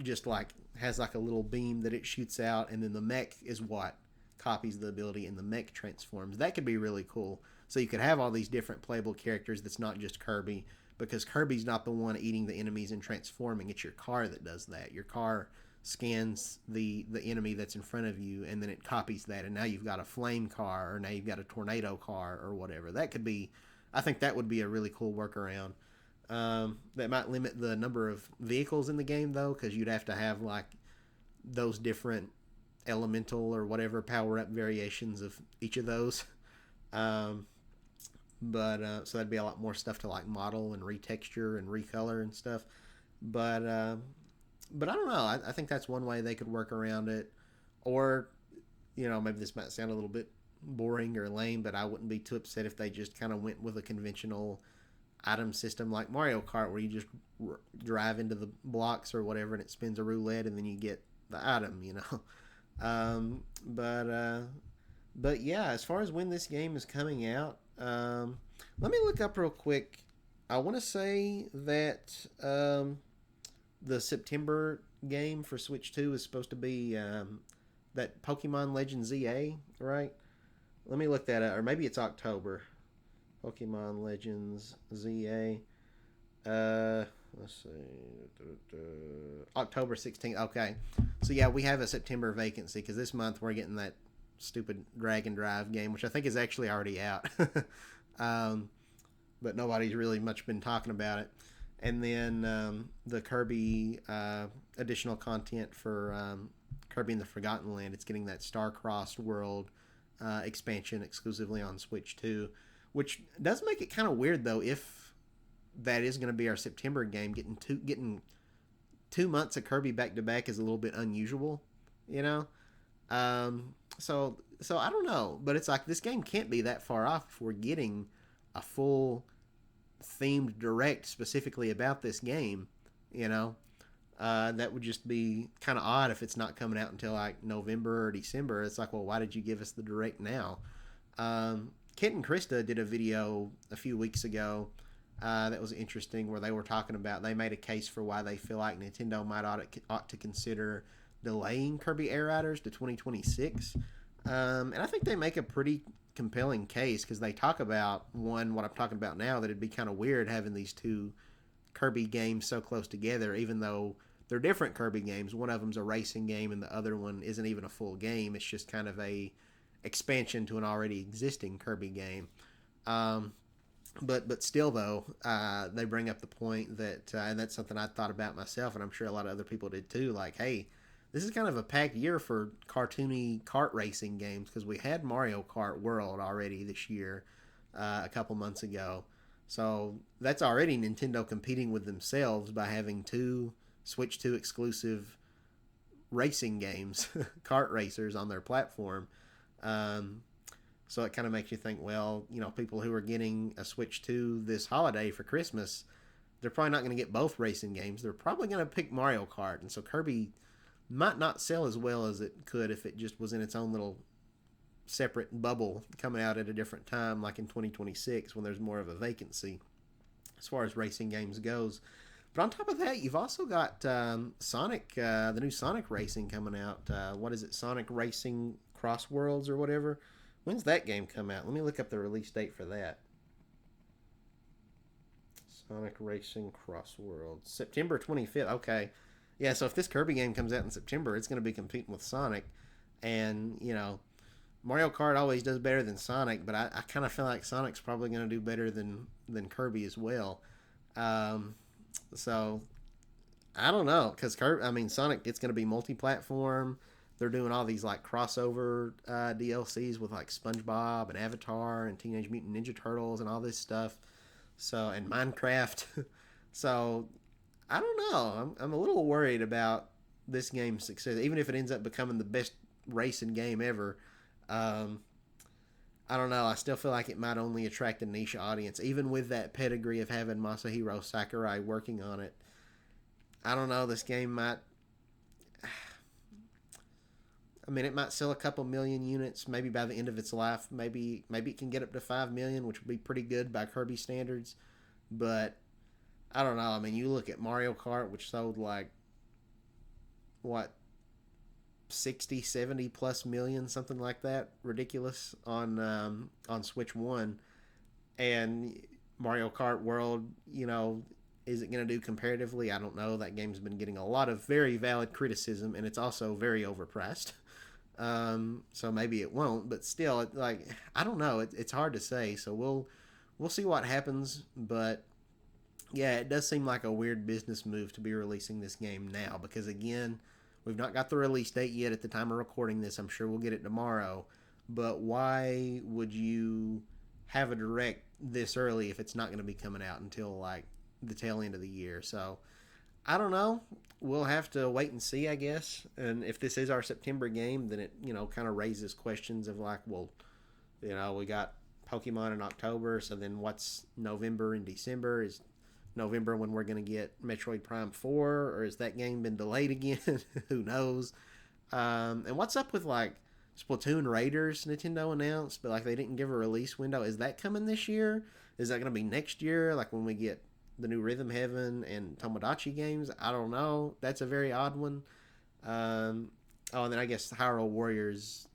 just like has like a little beam that it shoots out, and then the mech is what copies the ability, and the mech transforms. That could be really cool. So you could have all these different playable characters that's not just Kirby, because Kirby's not the one eating the enemies and transforming. It's your car that does that. Your car scans the enemy that's in front of you, and then it copies that, and now you've got a flame car, or now you've got a tornado car, or whatever. That could be, I think that would be a really cool workaround. That might limit the number of vehicles in the game, though, because you'd have to have like those different elemental or whatever power up variations of each of those. Um, but so that'd be a lot more stuff to like model and retexture and recolor and stuff. But I don't know. I think that's one way they could work around it. Or maybe this might sound a little bit boring or lame, but I wouldn't be too upset if they just kind of went with a conventional item system like Mario Kart, where you just drive into the blocks or whatever, and it spins a roulette, and then you get the item. Um, but yeah, as far as when this game is coming out, let me look up real quick. I want to say that the September game for Switch 2 is supposed to be that Pokemon Legends ZA, right? Let me look that up, or maybe it's October. Pokemon Legends ZA. Let's see. October 16th. Okay. So yeah, we have a September vacancy, because this month we're getting that stupid Dragon Drive game, which I think is actually already out. But nobody's really much been talking about it. And then the Kirby additional content for Kirby and the Forgotten Land. It's getting that Star-Crossed World expansion exclusively on Switch 2, which does make it kind of weird, though, if that is going to be our September game. Getting 2 months of Kirby back to back is a little bit unusual, So I don't know, but it's like this game can't be that far off if we're getting a full themed direct specifically about this game. That would just be kind of odd if it's not coming out until like November or December. It's like, well, why did you give us the direct now? Kit and Krista did a video a few weeks ago that was interesting, where they were talking about, they made a case for why they feel like Nintendo ought to consider delaying Kirby Air Riders to 2026. And I think they make a pretty compelling case, because they talk about, one, what I'm talking about now, that it'd be kind of weird having these two Kirby games so close together, even though they're different Kirby games. One of them's a racing game, and the other one isn't even a full game. It's just kind of a expansion to an already existing Kirby game. but still though, they bring up the point that, and that's something I thought about myself, and I'm sure a lot of other people did too. Like, hey, this is kind of a packed year for cartoony kart racing games because we had Mario Kart World already this year, a couple months ago. So that's already Nintendo competing with themselves by having two Switch 2 exclusive racing games, kart racers on their platform. Um, so it kind of makes you think, well, people who are getting a Switch 2 this holiday for Christmas, they're probably not going to get both racing games. They're probably going to pick Mario Kart. And so Kirby might not sell as well as it could if it just was in its own little separate bubble coming out at a different time, like in 2026 when there's more of a vacancy as far as racing games goes. But on top of that, you've also got Sonic, the new Sonic Racing coming out. What is it? Sonic Racing Cross Worlds or whatever. When's that game come out? Let me look up the release date for that. Sonic Racing Cross Worlds. September 25th. Okay. Yeah, so if this Kirby game comes out in September, it's going to be competing with Sonic. And, Mario Kart always does better than Sonic, but I kind of feel like Sonic's probably going to do better than Kirby as well. So I don't know, because Sonic, it's going to be multi-platform. They're doing all these like crossover DLCs with like SpongeBob and Avatar and Teenage Mutant Ninja Turtles and all this stuff. So, and Minecraft. So I don't know. I'm a little worried about this game's success, even if it ends up becoming the best racing game ever. I don't know. I still feel like it might only attract a niche audience, even with that pedigree of having Masahiro Sakurai working on it. I don't know. This game might. It might sell a couple million units, maybe by the end of its life. Maybe it can get up to 5 million, which would be pretty good by Kirby standards. But I don't know. You look at Mario Kart, which sold like what, 60, 70 plus million, something like that, ridiculous on Switch 1. And Mario Kart World, is it going to do comparatively? I don't know. That game's been getting a lot of very valid criticism, and it's also very overpriced. So maybe it won't, but still, I don't know. It's hard to say. So we'll see what happens. But yeah, it does seem like a weird business move to be releasing this game now because again, we've not got the release date yet at the time of recording this. I'm sure we'll get it tomorrow. But why would you have a direct this early if it's not going to be coming out until like the tail end of the year? So I don't know. We'll have to wait and see, I guess. And if this is our September game, then it, kind of raises questions of like, well, we got Pokemon in October, so then what's November and December? Is November when we're going to get Metroid Prime 4, or has that game been delayed again? Who knows? And what's up with like Splatoon Raiders Nintendo announced, but like they didn't give a release window. Is that coming this year? Is that going to be next year, like when we get the new Rhythm Heaven and Tomodachi games? I don't know. That's a very odd one. And then I guess Hyrule Warriors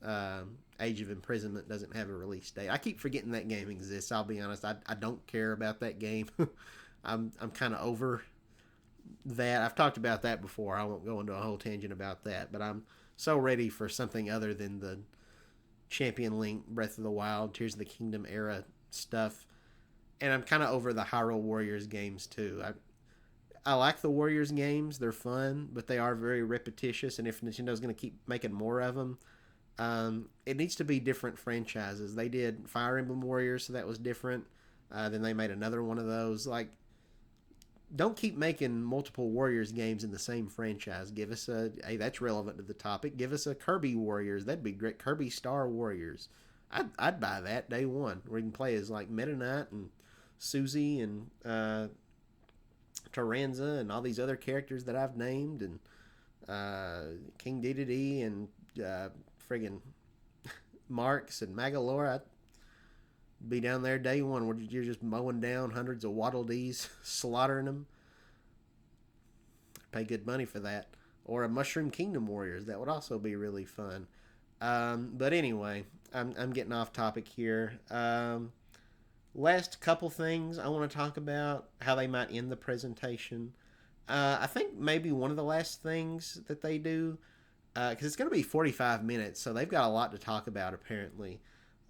Age of Imprisonment doesn't have a release date. I keep forgetting that game exists. I'll be honest. I don't care about that game. I'm kind of over that. I've talked about that before. I won't go into a whole tangent about that. But I'm so ready for something other than the Champion Link, Breath of the Wild, Tears of the Kingdom era stuff. And I'm kind of over the Hyrule Warriors games too. I like the Warriors games. They're fun, but they are very repetitious. And if Nintendo's going to keep making more of them, it needs to be different franchises. They did Fire Emblem Warriors, so that was different. Then they made another one of those. Like, don't keep making multiple Warriors games in the same franchise. Give us hey, that's relevant to the topic. Give us a Kirby Warriors. That'd be great. Kirby Star Warriors. I'd buy that day one, where you can play as like Meta Knight and Susie and Taranza and all these other characters that I've named, and King Dedede and friggin' Marks and Magalore. I'd be down there day one where you're just mowing down hundreds of Waddle Dees, slaughtering them. Pay good money for that. Or a Mushroom Kingdom Warriors. That would also be really fun. But anyway, I'm getting off topic here. Last couple things I want to talk about, how they might end the presentation. I think maybe one of the last things that they do, because it's going to be 45 minutes, so they've got a lot to talk about apparently.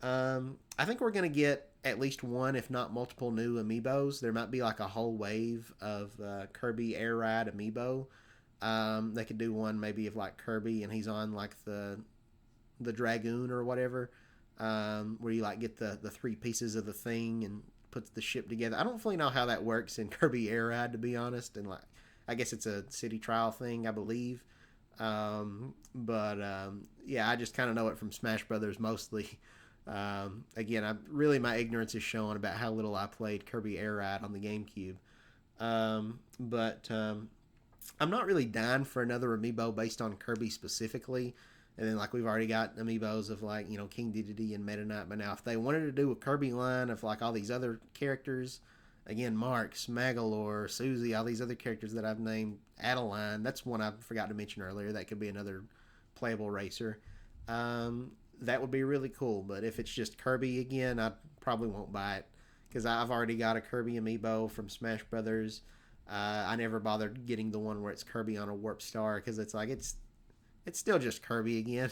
I think we're going to get at least one, if not multiple, new amiibos. There might be like a whole wave of Kirby Air Ride amiibo. They could do one maybe of like Kirby and he's on like the dragoon or whatever, where you like get the three pieces of the thing and puts the ship together. I don't fully know how that works in Kirby Air Ride, to be honest, and like I guess it's a city trial thing, I believe. But yeah, I just kind of know it from Smash Brothers mostly. Again, really my ignorance is showing about how little I played Kirby Air Ride on the GameCube. But I'm not really dying for another amiibo based on Kirby specifically. And then like we've already got amiibos of like King Dedede and Meta Knight. But now if they wanted to do a Kirby line of like all these other characters, again Marks, Magalore, Susie, all these other characters that I've named, Adeline. That's one I forgot to mention earlier. That could be another playable racer. That would be really cool. But if it's just Kirby again, I probably won't buy it because I've already got a Kirby amiibo from Smash Brothers. I never bothered getting the one where it's Kirby on a warp star because it's like it's still just Kirby again.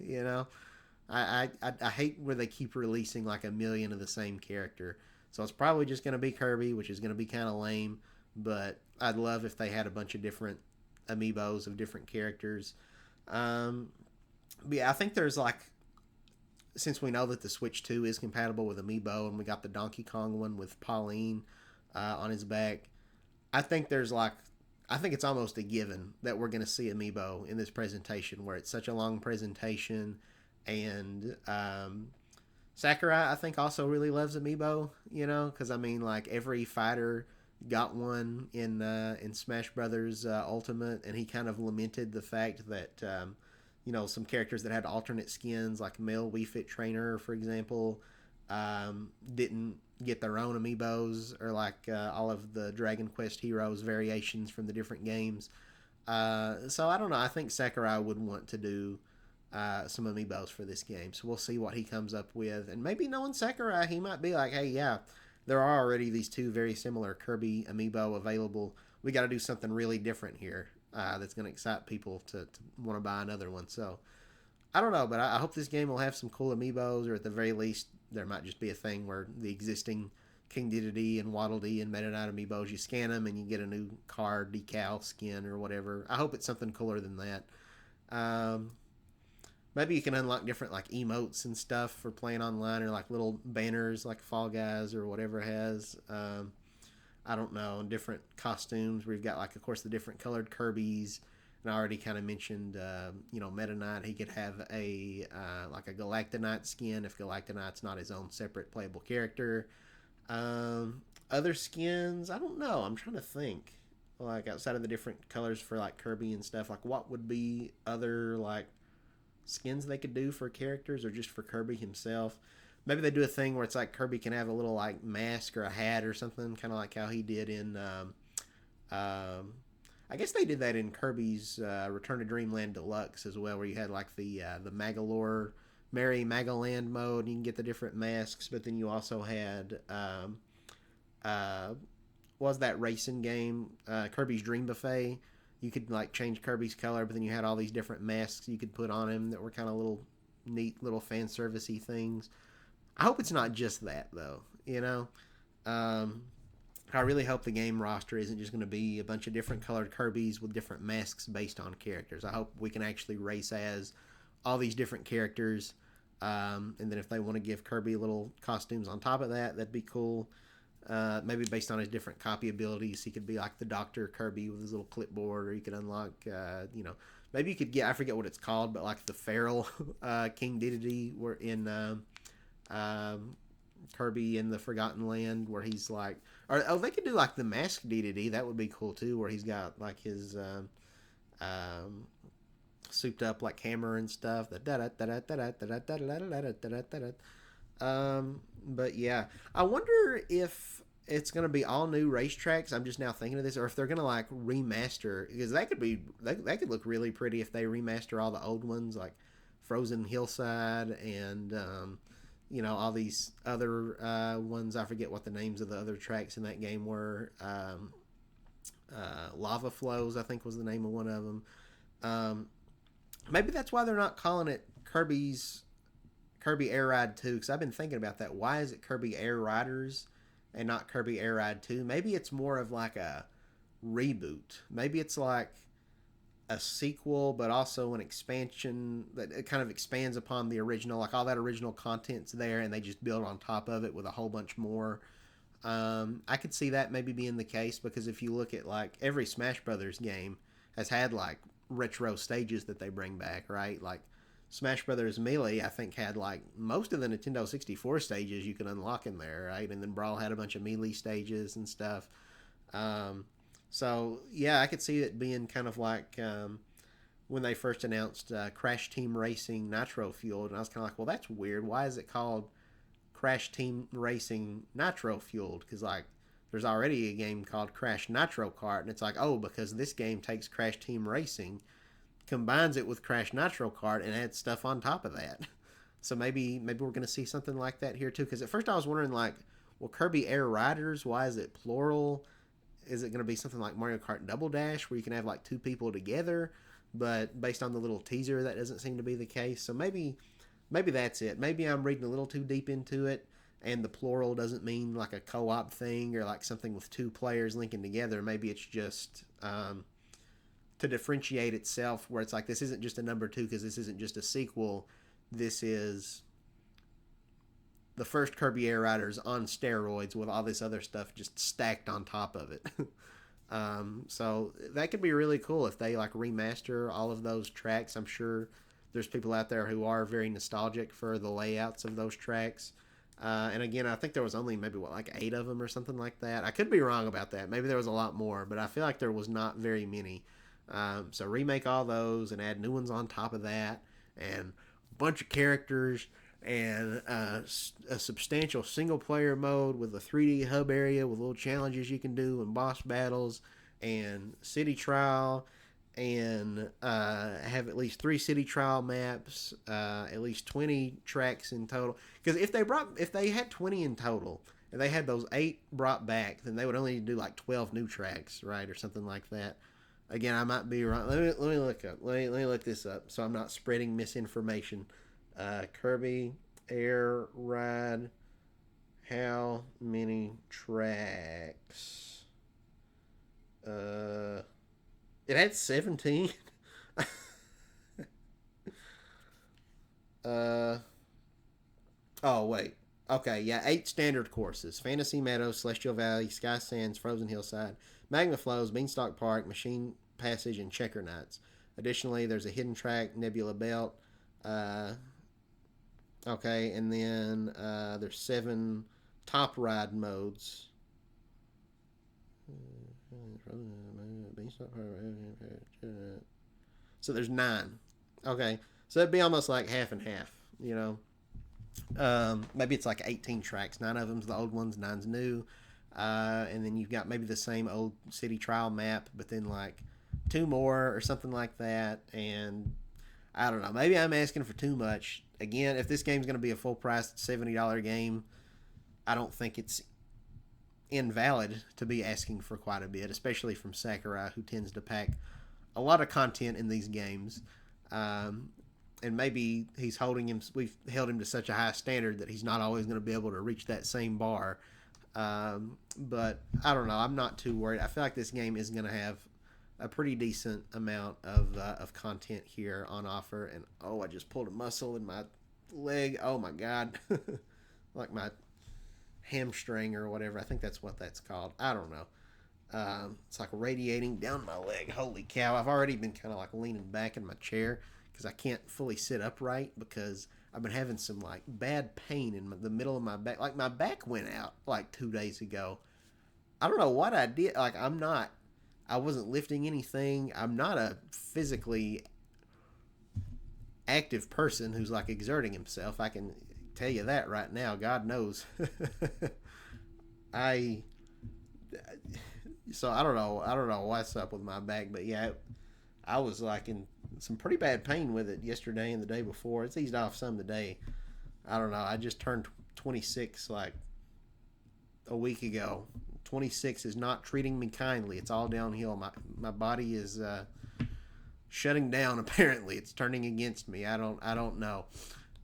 you know, I hate where they keep releasing like a million of the same character. So it's probably just going to be Kirby, which is going to be kind of lame. But I'd love if they had a bunch of different amiibos of different characters. But yeah, I think there's like, since we know that the Switch 2 is compatible with amiibo, and we got the Donkey Kong one with Pauline on his back, I think there's like, I think it's almost a given that we're going to see amiibo in this presentation, where it's such a long presentation, and Sakurai I think also really loves amiibo, because I mean like every fighter got one in Smash Brothers Ultimate, and he kind of lamented the fact that some characters that had alternate skins, like male Wii Fit Trainer, for example, didn't get their own amiibos, or like all of the Dragon Quest Heroes variations from the different games. So I don't know. I think Sakurai would want to do some amiibos for this game. So we'll see what he comes up with. And maybe knowing Sakurai, he might be like, hey, yeah, there are already these two very similar Kirby amiibo available. We got to do something really different here that's going to excite people to want to buy another one. So I don't know, but I hope this game will have some cool amiibos, or at the very least, there might just be a thing where the existing King Dedede and Waddle Dee and Meta Knight amiibos, you scan them and you get a new card, decal, skin, or whatever. I hope it's something cooler than that. Maybe you can unlock different like emotes and stuff for playing online, or like little banners like Fall Guys or whatever has. I don't know, different costumes. We've got like, of course, the different colored Kirby's. And I already kind of mentioned, Meta Knight. He could have a like a Galactonite skin if Galactonite's not his own separate playable character. Other skins, I don't know. I'm trying to think. Like outside of the different colors for like Kirby and stuff, like what would be other like skins they could do for characters, or just for Kirby himself? Maybe they do a thing where it's like Kirby can have a little like mask or a hat or something, kind of like how he did in. I guess they did that in Kirby's Return to Dreamland Deluxe as well, where you had like the Magalore, Merry Magaland mode. You can get the different masks, but then you also had was that racing game Kirby's Dream Buffet. You could like change Kirby's color, but then you had all these different masks you could put on him that were kind of little neat little fan servicey things. I hope it's not just that though. I really hope the game roster isn't just going to be a bunch of different colored Kirby's with different masks based on characters. I hope we can actually race as all these different characters. And then if they want to give Kirby little costumes on top of that, that'd be cool. Maybe based on his different copy abilities, he could be like the Dr. Kirby with his little clipboard, or you could unlock, maybe you could get, I forget what it's called, but like the feral King Dedede were in Kirby in the Forgotten Land, where he's like, or they could do like the masked Dedede. That would be cool too, where he's got like his souped up like hammer and stuff. But yeah, I wonder if it's gonna be all new racetracks. I'm just now thinking of this, or if they're gonna like remaster, because that could look really pretty if they remaster all the old ones, like Frozen Hillside and all these other ones. I forget what the names of the other tracks in that game were. Lava Flows, I think, was the name of one of them. Maybe that's why they're not calling it Kirby Kirby Air Ride 2, because I've been thinking about that. Why is it Kirby Air Riders and not Kirby Air Ride 2? Maybe it's more of like a reboot. Maybe it's like a sequel, but also an expansion that it kind of expands upon the original. Like all that original content's there, and they just build on top of it with a whole bunch more. I could see that maybe being the case because if you look at like every Smash Brothers game has had like retro stages that they bring back, right? Like Smash Brothers Melee, I think had like most of the Nintendo 64 stages you can unlock in there, right? And then Brawl had a bunch of Melee stages and stuff. So yeah, I could see it being kind of like when they first announced Crash Team Racing Nitro Fueled, and I was kind of like, well, that's weird. Why is it called Crash Team Racing Nitro Fueled? Because like there's already a game called Crash Nitro Kart, and it's like, oh, because this game takes Crash Team Racing, combines it with Crash Nitro Kart, and adds stuff on top of that. So maybe we're going to see something like that here too. Because at first I was wondering like, well, Kirby Air Riders, why is it plural? Is it going to be something like Mario Kart Double Dash where you can have like two people together? But based on the little teaser, that doesn't seem to be the case. So maybe that's it. Maybe I'm reading a little too deep into it, and the plural doesn't mean like a co-op thing or like something with two players linking together. Maybe it's just to differentiate itself, where it's like this isn't just a number 2 because this isn't just a sequel. This is the first Kirby Air Riders on steroids with all this other stuff just stacked on top of it. So that could be really cool if they like remaster all of those tracks. I'm sure there's people out there who are very nostalgic for the layouts of those tracks. And again, I think there was only maybe like 8 of them or something like that. I could be wrong about that. Maybe there was a lot more, but I feel like there was not very many. So remake all those and add new ones on top of that, and a bunch of characters, and a substantial single player mode with a 3D hub area with little challenges you can do and boss battles and city trial, and have at least 3 city trial maps, at least 20 tracks in total. Because if they had 20 in total and they had those 8 brought back, then they would only do like 12 new tracks, right, or something like that. Again, I might be wrong. Let me look up. Let me look this up so I'm not spreading misinformation. Kirby Air Ride, how many tracks? It had 17. Oh wait. Okay, yeah, 8 standard courses: Fantasy Meadows, Celestial Valley, Sky Sands, Frozen Hillside, Magma Flows, Beanstalk Park, Machine Passage, and Checker Nights. Additionally, there's a hidden track, Nebula Belt. Okay, and then there's 7 top ride modes. So there's 9. Okay, so it'd be almost like half and half, you know. Maybe it's like 18 tracks. 9 of them's the old ones, 9's new. And then you've got maybe the same old city trial map, but then like 2 more or something like that. And I don't know. Maybe I'm asking for too much. Again, if this game's going to be a full price $70 game, I don't think it's invalid to be asking for quite a bit, especially from Sakurai, who tends to pack a lot of content in these games. And maybe we've held him to such a high standard that he's not always going to be able to reach that same bar. But I don't know. I'm not too worried. I feel like this game is going to have a pretty decent amount of content here on offer. And oh, I just pulled a muscle in my leg. Oh my God. Like my hamstring or whatever. I think that's what that's called. I don't know. It's like radiating down my leg. Holy cow. I've already been kind of like leaning back in my chair because I can't fully sit upright because I've been having some like bad pain in the middle of my back. Like my back went out like 2 days ago. I don't know what I did. Like I wasn't lifting anything. I'm not a physically active person who's like exerting himself. I can tell you that right now. God knows. So I don't know what's up with my back, but yeah, I was like in some pretty bad pain with it yesterday and the day before. It's eased off some today. I don't know. I just turned 26 like a week ago. 26 is not treating me kindly. It's all downhill. My body is shutting down. Apparently, it's turning against me. I don't know.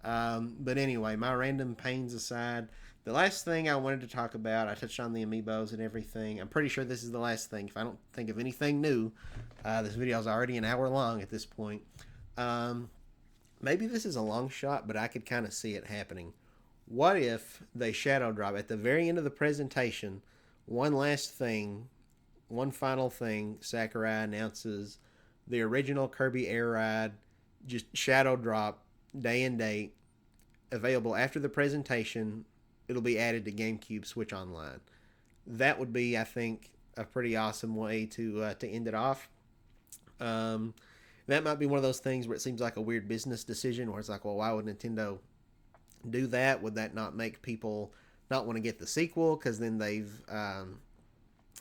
But anyway, my random pains aside, the last thing I wanted to talk about, I touched on the amiibos and everything. I'm pretty sure this is the last thing. If I don't think of anything new, this video is already an hour long at this point. Um, Maybe this is a long shot, but I could kind of see it happening. What if they shadow drop at the very end of the presentation? One last thing, one final thing. Sakurai announces the original Kirby Air Ride, just shadow drop, day and date, available after the presentation. It'll be added to GameCube Switch Online. That would be, I think, a pretty awesome way to end it off. Um, that might be one of those things where it seems like a weird business decision, where it's like, well, why would Nintendo do that? Would that not make people not want to get the sequel? Because then they've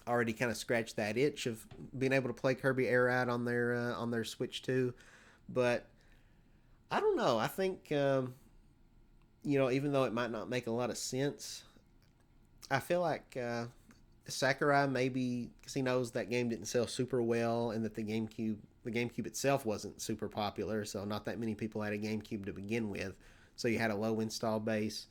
already kind of scratched that itch of being able to play Kirby Air Ride on their Switch 2. But I don't know. I think even though it might not make a lot of sense, I feel like Sakurai, maybe because he knows that game didn't sell super well and that the GameCube itself wasn't super popular, so not that many people had a GameCube to begin with, so you had a low install base.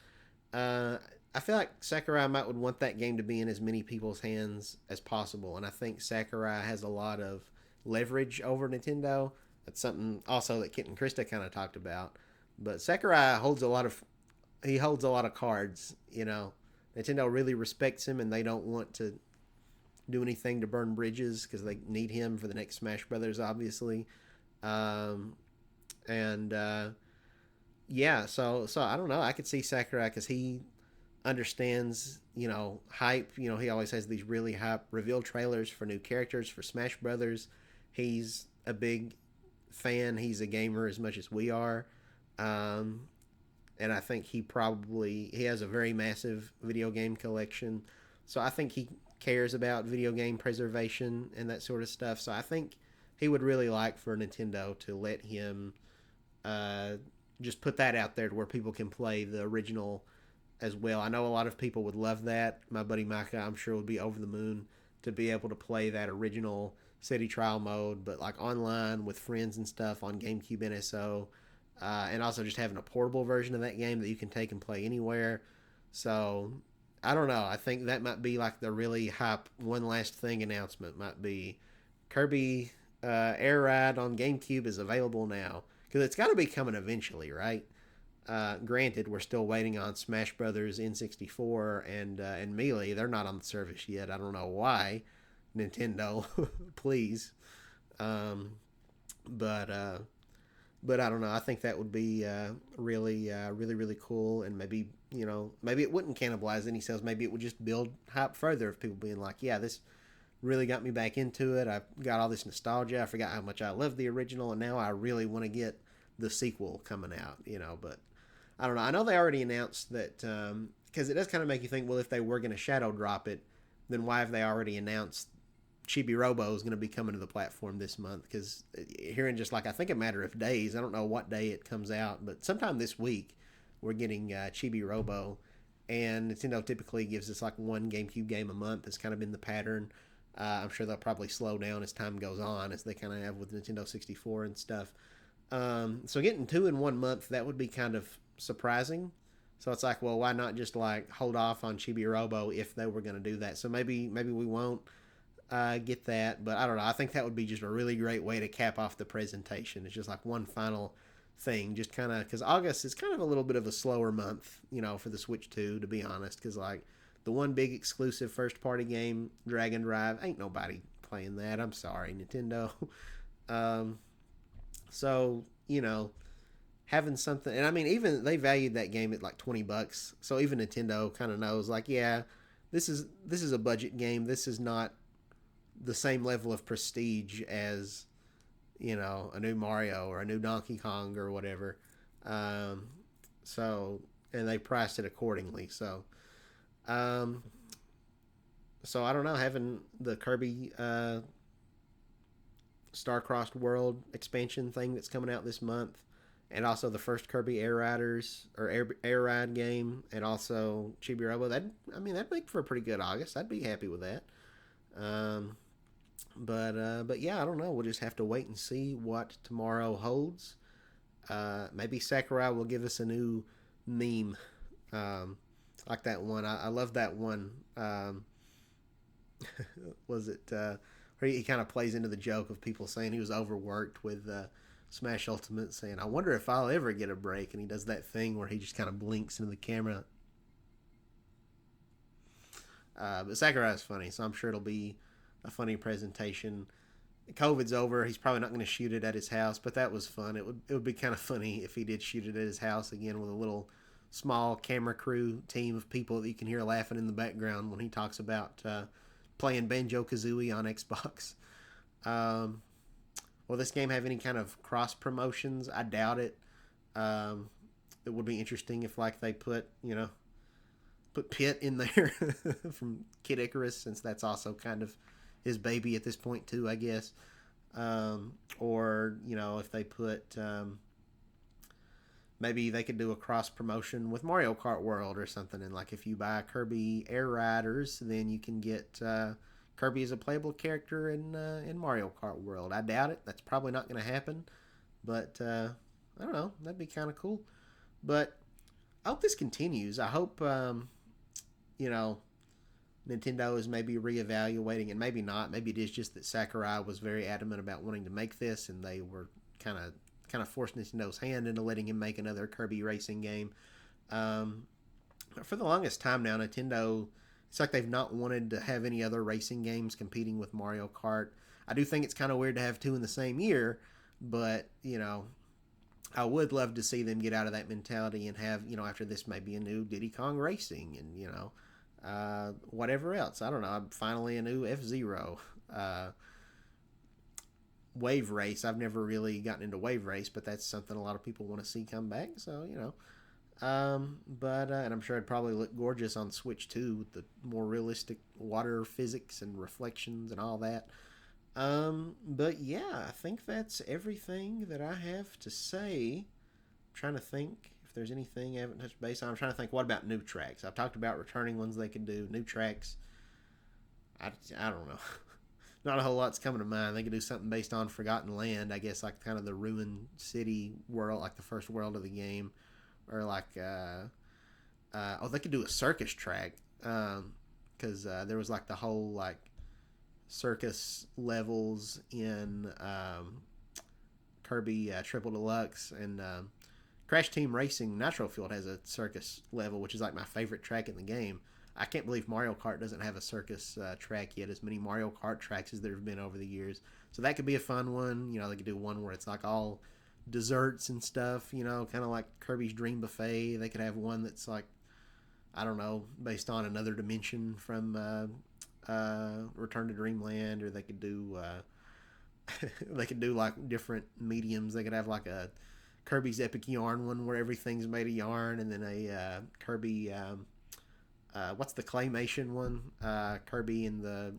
I feel like Sakurai might would want that game to be in as many people's hands as possible, and I think Sakurai has a lot of leverage over Nintendo. That's something also that Kit and Krista kind of talked about. But Sakurai holds a lot of cards. Nintendo really respects him, and they don't want to do anything to burn bridges because they need him for the next Smash Brothers, obviously. Um, and yeah, so I don't know. I could see Sakurai because he understands, hype. He always has these really hype reveal trailers for new characters for Smash Brothers. He's a big fan. He's a gamer as much as we are. Um, and I think he has a very massive video game collection. So I think he cares about video game preservation and that sort of stuff. So I think he would really like for Nintendo to let him just put that out there to where people can play the original as well. I know a lot of people would love that. My buddy Micah, I'm sure, would be over the moon to be able to play that original city trial mode, but like online with friends and stuff on GameCube NSO. And also just having a portable version of that game that you can take and play anywhere. So I don't know. I think that might be like the really hype one last thing announcement. Might be Kirby Air Ride on GameCube is available now, because it's got to be coming eventually, right? Granted, we're still waiting on Smash Brothers N64 and Melee. They're not on the service yet. I don't know why. Nintendo, please. Um, but I don't know. I think that would be really cool, and maybe it wouldn't cannibalize any sales. Maybe it would just build hype further of people being like, yeah, this really got me back into it. I got all this nostalgia. I forgot how much I loved the original, and now I really want to get the sequel coming out. But I don't know. I know they already announced that, because it does kind of make you think, well, if they were going to shadow drop it, then why have they already announced Chibi Robo is going to be coming to the platform this month? Because here in just I think a matter of days, I don't know what day it comes out, but sometime this week we're getting Chibi Robo, and Nintendo typically gives us one GameCube game a month. It's kind of been the pattern. I'm sure they'll probably slow down as time goes on, as they kind of have with Nintendo 64 and stuff. So getting two in 1 month, that would be kind of surprising. So it's well, why not just hold off on Chibi Robo if they were going to do that? So maybe we won't get that, but I don't know. I think that would be just a really great way to cap off the presentation. It's just one final thing, just kind of because August is kind of a little bit of a slower month, for the Switch 2, to be honest. Because the one big exclusive first party game, Dragon Drive, ain't nobody playing that. I'm sorry, Nintendo. So having something, and I mean, even they valued that game at $20, so even Nintendo kind of knows yeah, this is a budget game. This is not the same level of prestige as a new Mario or a new Donkey Kong or whatever. So and they priced it accordingly. So so I don't know, having the Kirby Star-Crossed World expansion thing that's coming out this month, and also the first Kirby Air Riders or Air Ride game, and also Chibi Robo, that'd make for a pretty good August. I'd be happy with that. But yeah, I don't know. We'll just have to wait and see what tomorrow holds. Maybe Sakurai will give us a new meme, like that one. I love that one. Was it where he kind of plays into the joke of people saying he was overworked with Smash Ultimate, saying, "I wonder if I'll ever get a break," and he does that thing where he just kind of blinks into the camera. But Sakurai is funny, so I'm sure it'll be a funny presentation. COVID's over. He's probably not going to shoot it at his house, but that was fun. It would be kind of funny if he did shoot it at his house again with a little small camera crew team of people that you can hear laughing in the background when he talks about playing Banjo Kazooie on Xbox. Um, will this game have any kind of cross promotions? I doubt it. It would be interesting if like they put Pit in there from Kid Icarus, since that's also kind of his baby at this point too, I guess. Or if they put maybe they could do a cross promotion with Mario Kart World or something, and like if you buy Kirby Air Riders, then you can get Kirby as a playable character in Mario Kart World. I doubt it. That's probably not going to happen, but I don't know. That'd be kind of cool. But I hope this continues. I hope you know Nintendo is maybe reevaluating, and maybe not. Maybe it is just that Sakurai was very adamant about wanting to make this, and they were kind of forced Nintendo's hand into letting him make another Kirby racing game. For the longest time now, Nintendo, it's like they've not wanted to have any other racing games competing with Mario Kart. I do think it's kind of weird to have two in the same year, but I would love to see them get out of that mentality and have after this maybe a new Diddy Kong Racing, and whatever else. I don't know. Finally, a new F-Zero. Wave Race. I've never really gotten into Wave Race, but that's something a lot of people want to see come back. So but and I'm sure it'd probably look gorgeous on Switch too, with the more realistic water physics and reflections and all that. But yeah, I think that's everything that I have to say. I'm trying to think if there's anything I haven't touched base on. I'm trying to think, what about new tracks? I've talked about returning ones they could do. New tracks, I don't know. Not a whole lot's coming to mind. They could do something based on Forgotten Land, I guess, like kind of the ruined city world, like the first world of the game, or like they could do a circus track, because there was like the whole like circus levels in Kirby Triple Deluxe, and Crash Team Racing Nitro Field has a circus level, which is like my favorite track in the game. I can't believe Mario Kart doesn't have a circus track yet, as many Mario Kart tracks as there have been over the years. So that could be a fun one. They could do one where it's like all desserts and stuff, kind of like Kirby's Dream Buffet. They could have one that's like, I don't know, based on another dimension from Return to Dreamland, or they could do like different mediums. They could have like a Kirby's Epic Yarn one where everything's made of yarn, and then a Kirby what's the claymation one? Kirby and the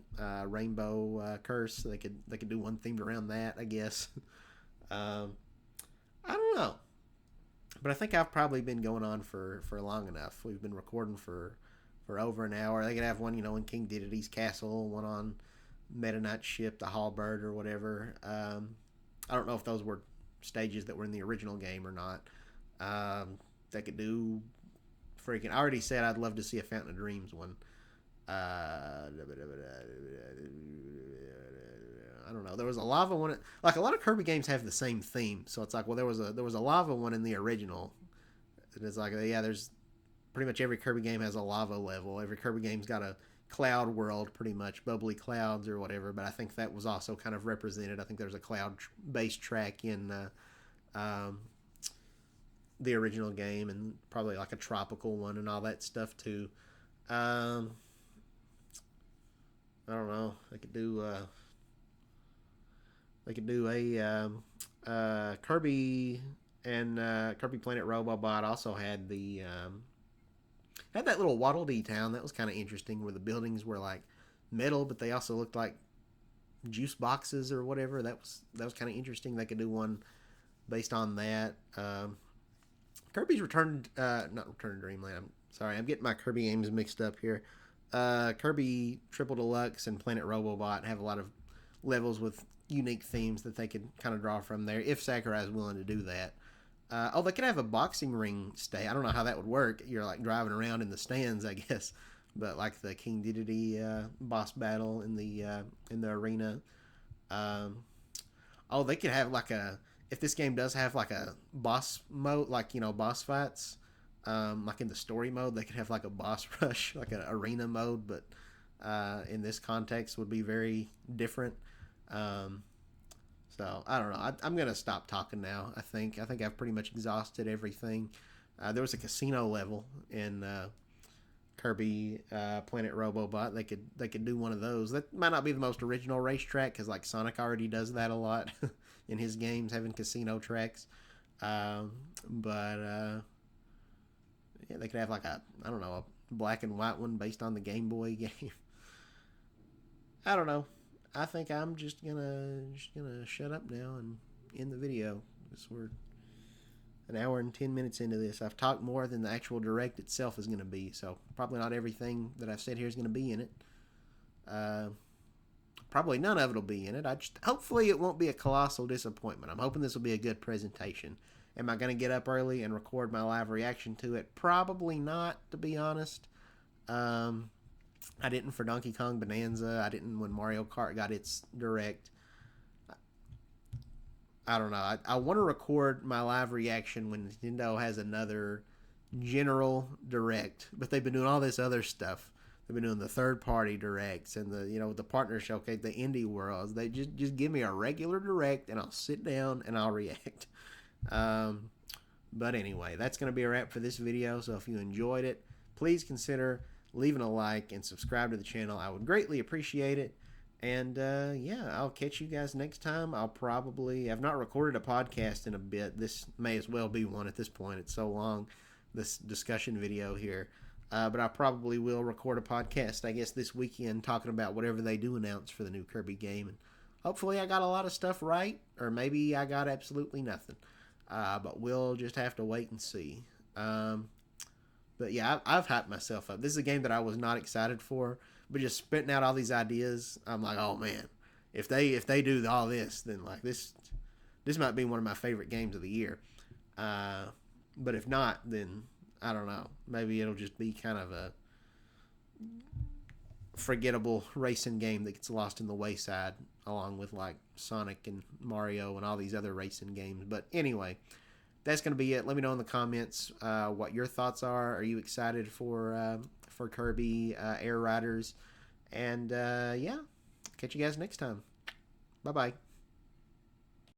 Rainbow Curse. They could do one themed around that, I guess. I don't know, but I think I've probably been going on for long enough. We've been recording for over an hour. They could have one, in King Dedede's castle, one on Meta Knight's ship, the Halberd or whatever. I don't know if those were stages that were in the original game or not. They could do freaking. I already said I'd love to see a Fountain of Dreams one. I don't know. There was a lava one. Like a lot of Kirby games have the same theme, so it's like, well, there was a lava one in the original. And it's like, yeah, there's pretty much every Kirby game has a lava level. Every Kirby game's got a cloud world, pretty much bubbly clouds or whatever. But I think that was also kind of represented. I think there's a cloud-based track in the original game, and probably like a tropical one and all that stuff too. I don't know. They could do a Kirby, and Kirby Planet Robobot also had the had that little Waddle Dee town that was kind of interesting, where the buildings were like metal, but they also looked like juice boxes or whatever. That was kind of interesting. They could do one based on that. Kirby's not Return to Dreamland. I'm sorry, I'm getting my Kirby games mixed up here. Kirby Triple Deluxe and Planet Robobot have a lot of levels with unique themes that they could kind of draw from there, if Sakurai is willing to do that. Oh, they could have a boxing ring stay. I don't know how that would work. You're like driving around in the stands, I guess. But like the King Dedede boss battle in the arena. Um, oh, they could have like a if this game does have like a boss mode, like boss fights. Like in the story mode, they could have like a boss rush, like an arena mode, but in this context would be very different. Um, so I don't know. I'm gonna stop talking now. I think I've pretty much exhausted everything. There was a casino level in Kirby Planet Robobot. They could do one of those. That might not be the most original racetrack because like Sonic already does that a lot in his games, having casino tracks. But yeah, they could have like a I don't know a black and white one based on the Game Boy game. I don't know. I think I'm just gonna shut up now and end the video because we're an hour and 10 minutes into this. I've talked more than the actual direct itself is going to be, so probably not everything that I've said here is going to be in it. Probably none of it will be in it. Hopefully it won't be a colossal disappointment. I'm hoping this will be a good presentation. Am I going to get up early and record my live reaction to it? Probably not, to be honest. I didn't for Donkey Kong Bonanza. I didn't when Mario Kart got its direct. I don't know. I want to record my live reaction when Nintendo has another general direct, but they've been doing all this other stuff. They've been doing the third party directs and the partner showcase, the indie worlds. They just give me a regular direct and I'll sit down and I'll react. But anyway, that's going to be a wrap for this video. So if you enjoyed it, please consider leaving a like and subscribe to the channel. I would greatly appreciate it. And yeah, I'll catch you guys next time. I've not recorded a podcast in a bit. This may as well be one at this point. It's so long, this discussion video here. But I probably will record a podcast, I guess, this weekend talking about whatever they do announce for the new Kirby game. And hopefully I got a lot of stuff right, or maybe I got absolutely nothing. But we'll just have to wait and see. But yeah, I've hyped myself up. This is a game that I was not excited for, but just spitting out all these ideas, I'm like, oh man, if they do all this, then like this might be one of my favorite games of the year. But if not, then I don't know. Maybe it'll just be kind of a forgettable racing game that gets lost in the wayside, along with like Sonic and Mario and all these other racing games. But anyway, that's going to be it. Let me know in the comments what your thoughts are. Are you excited for Kirby Air Riders? And yeah, catch you guys next time. Bye-bye.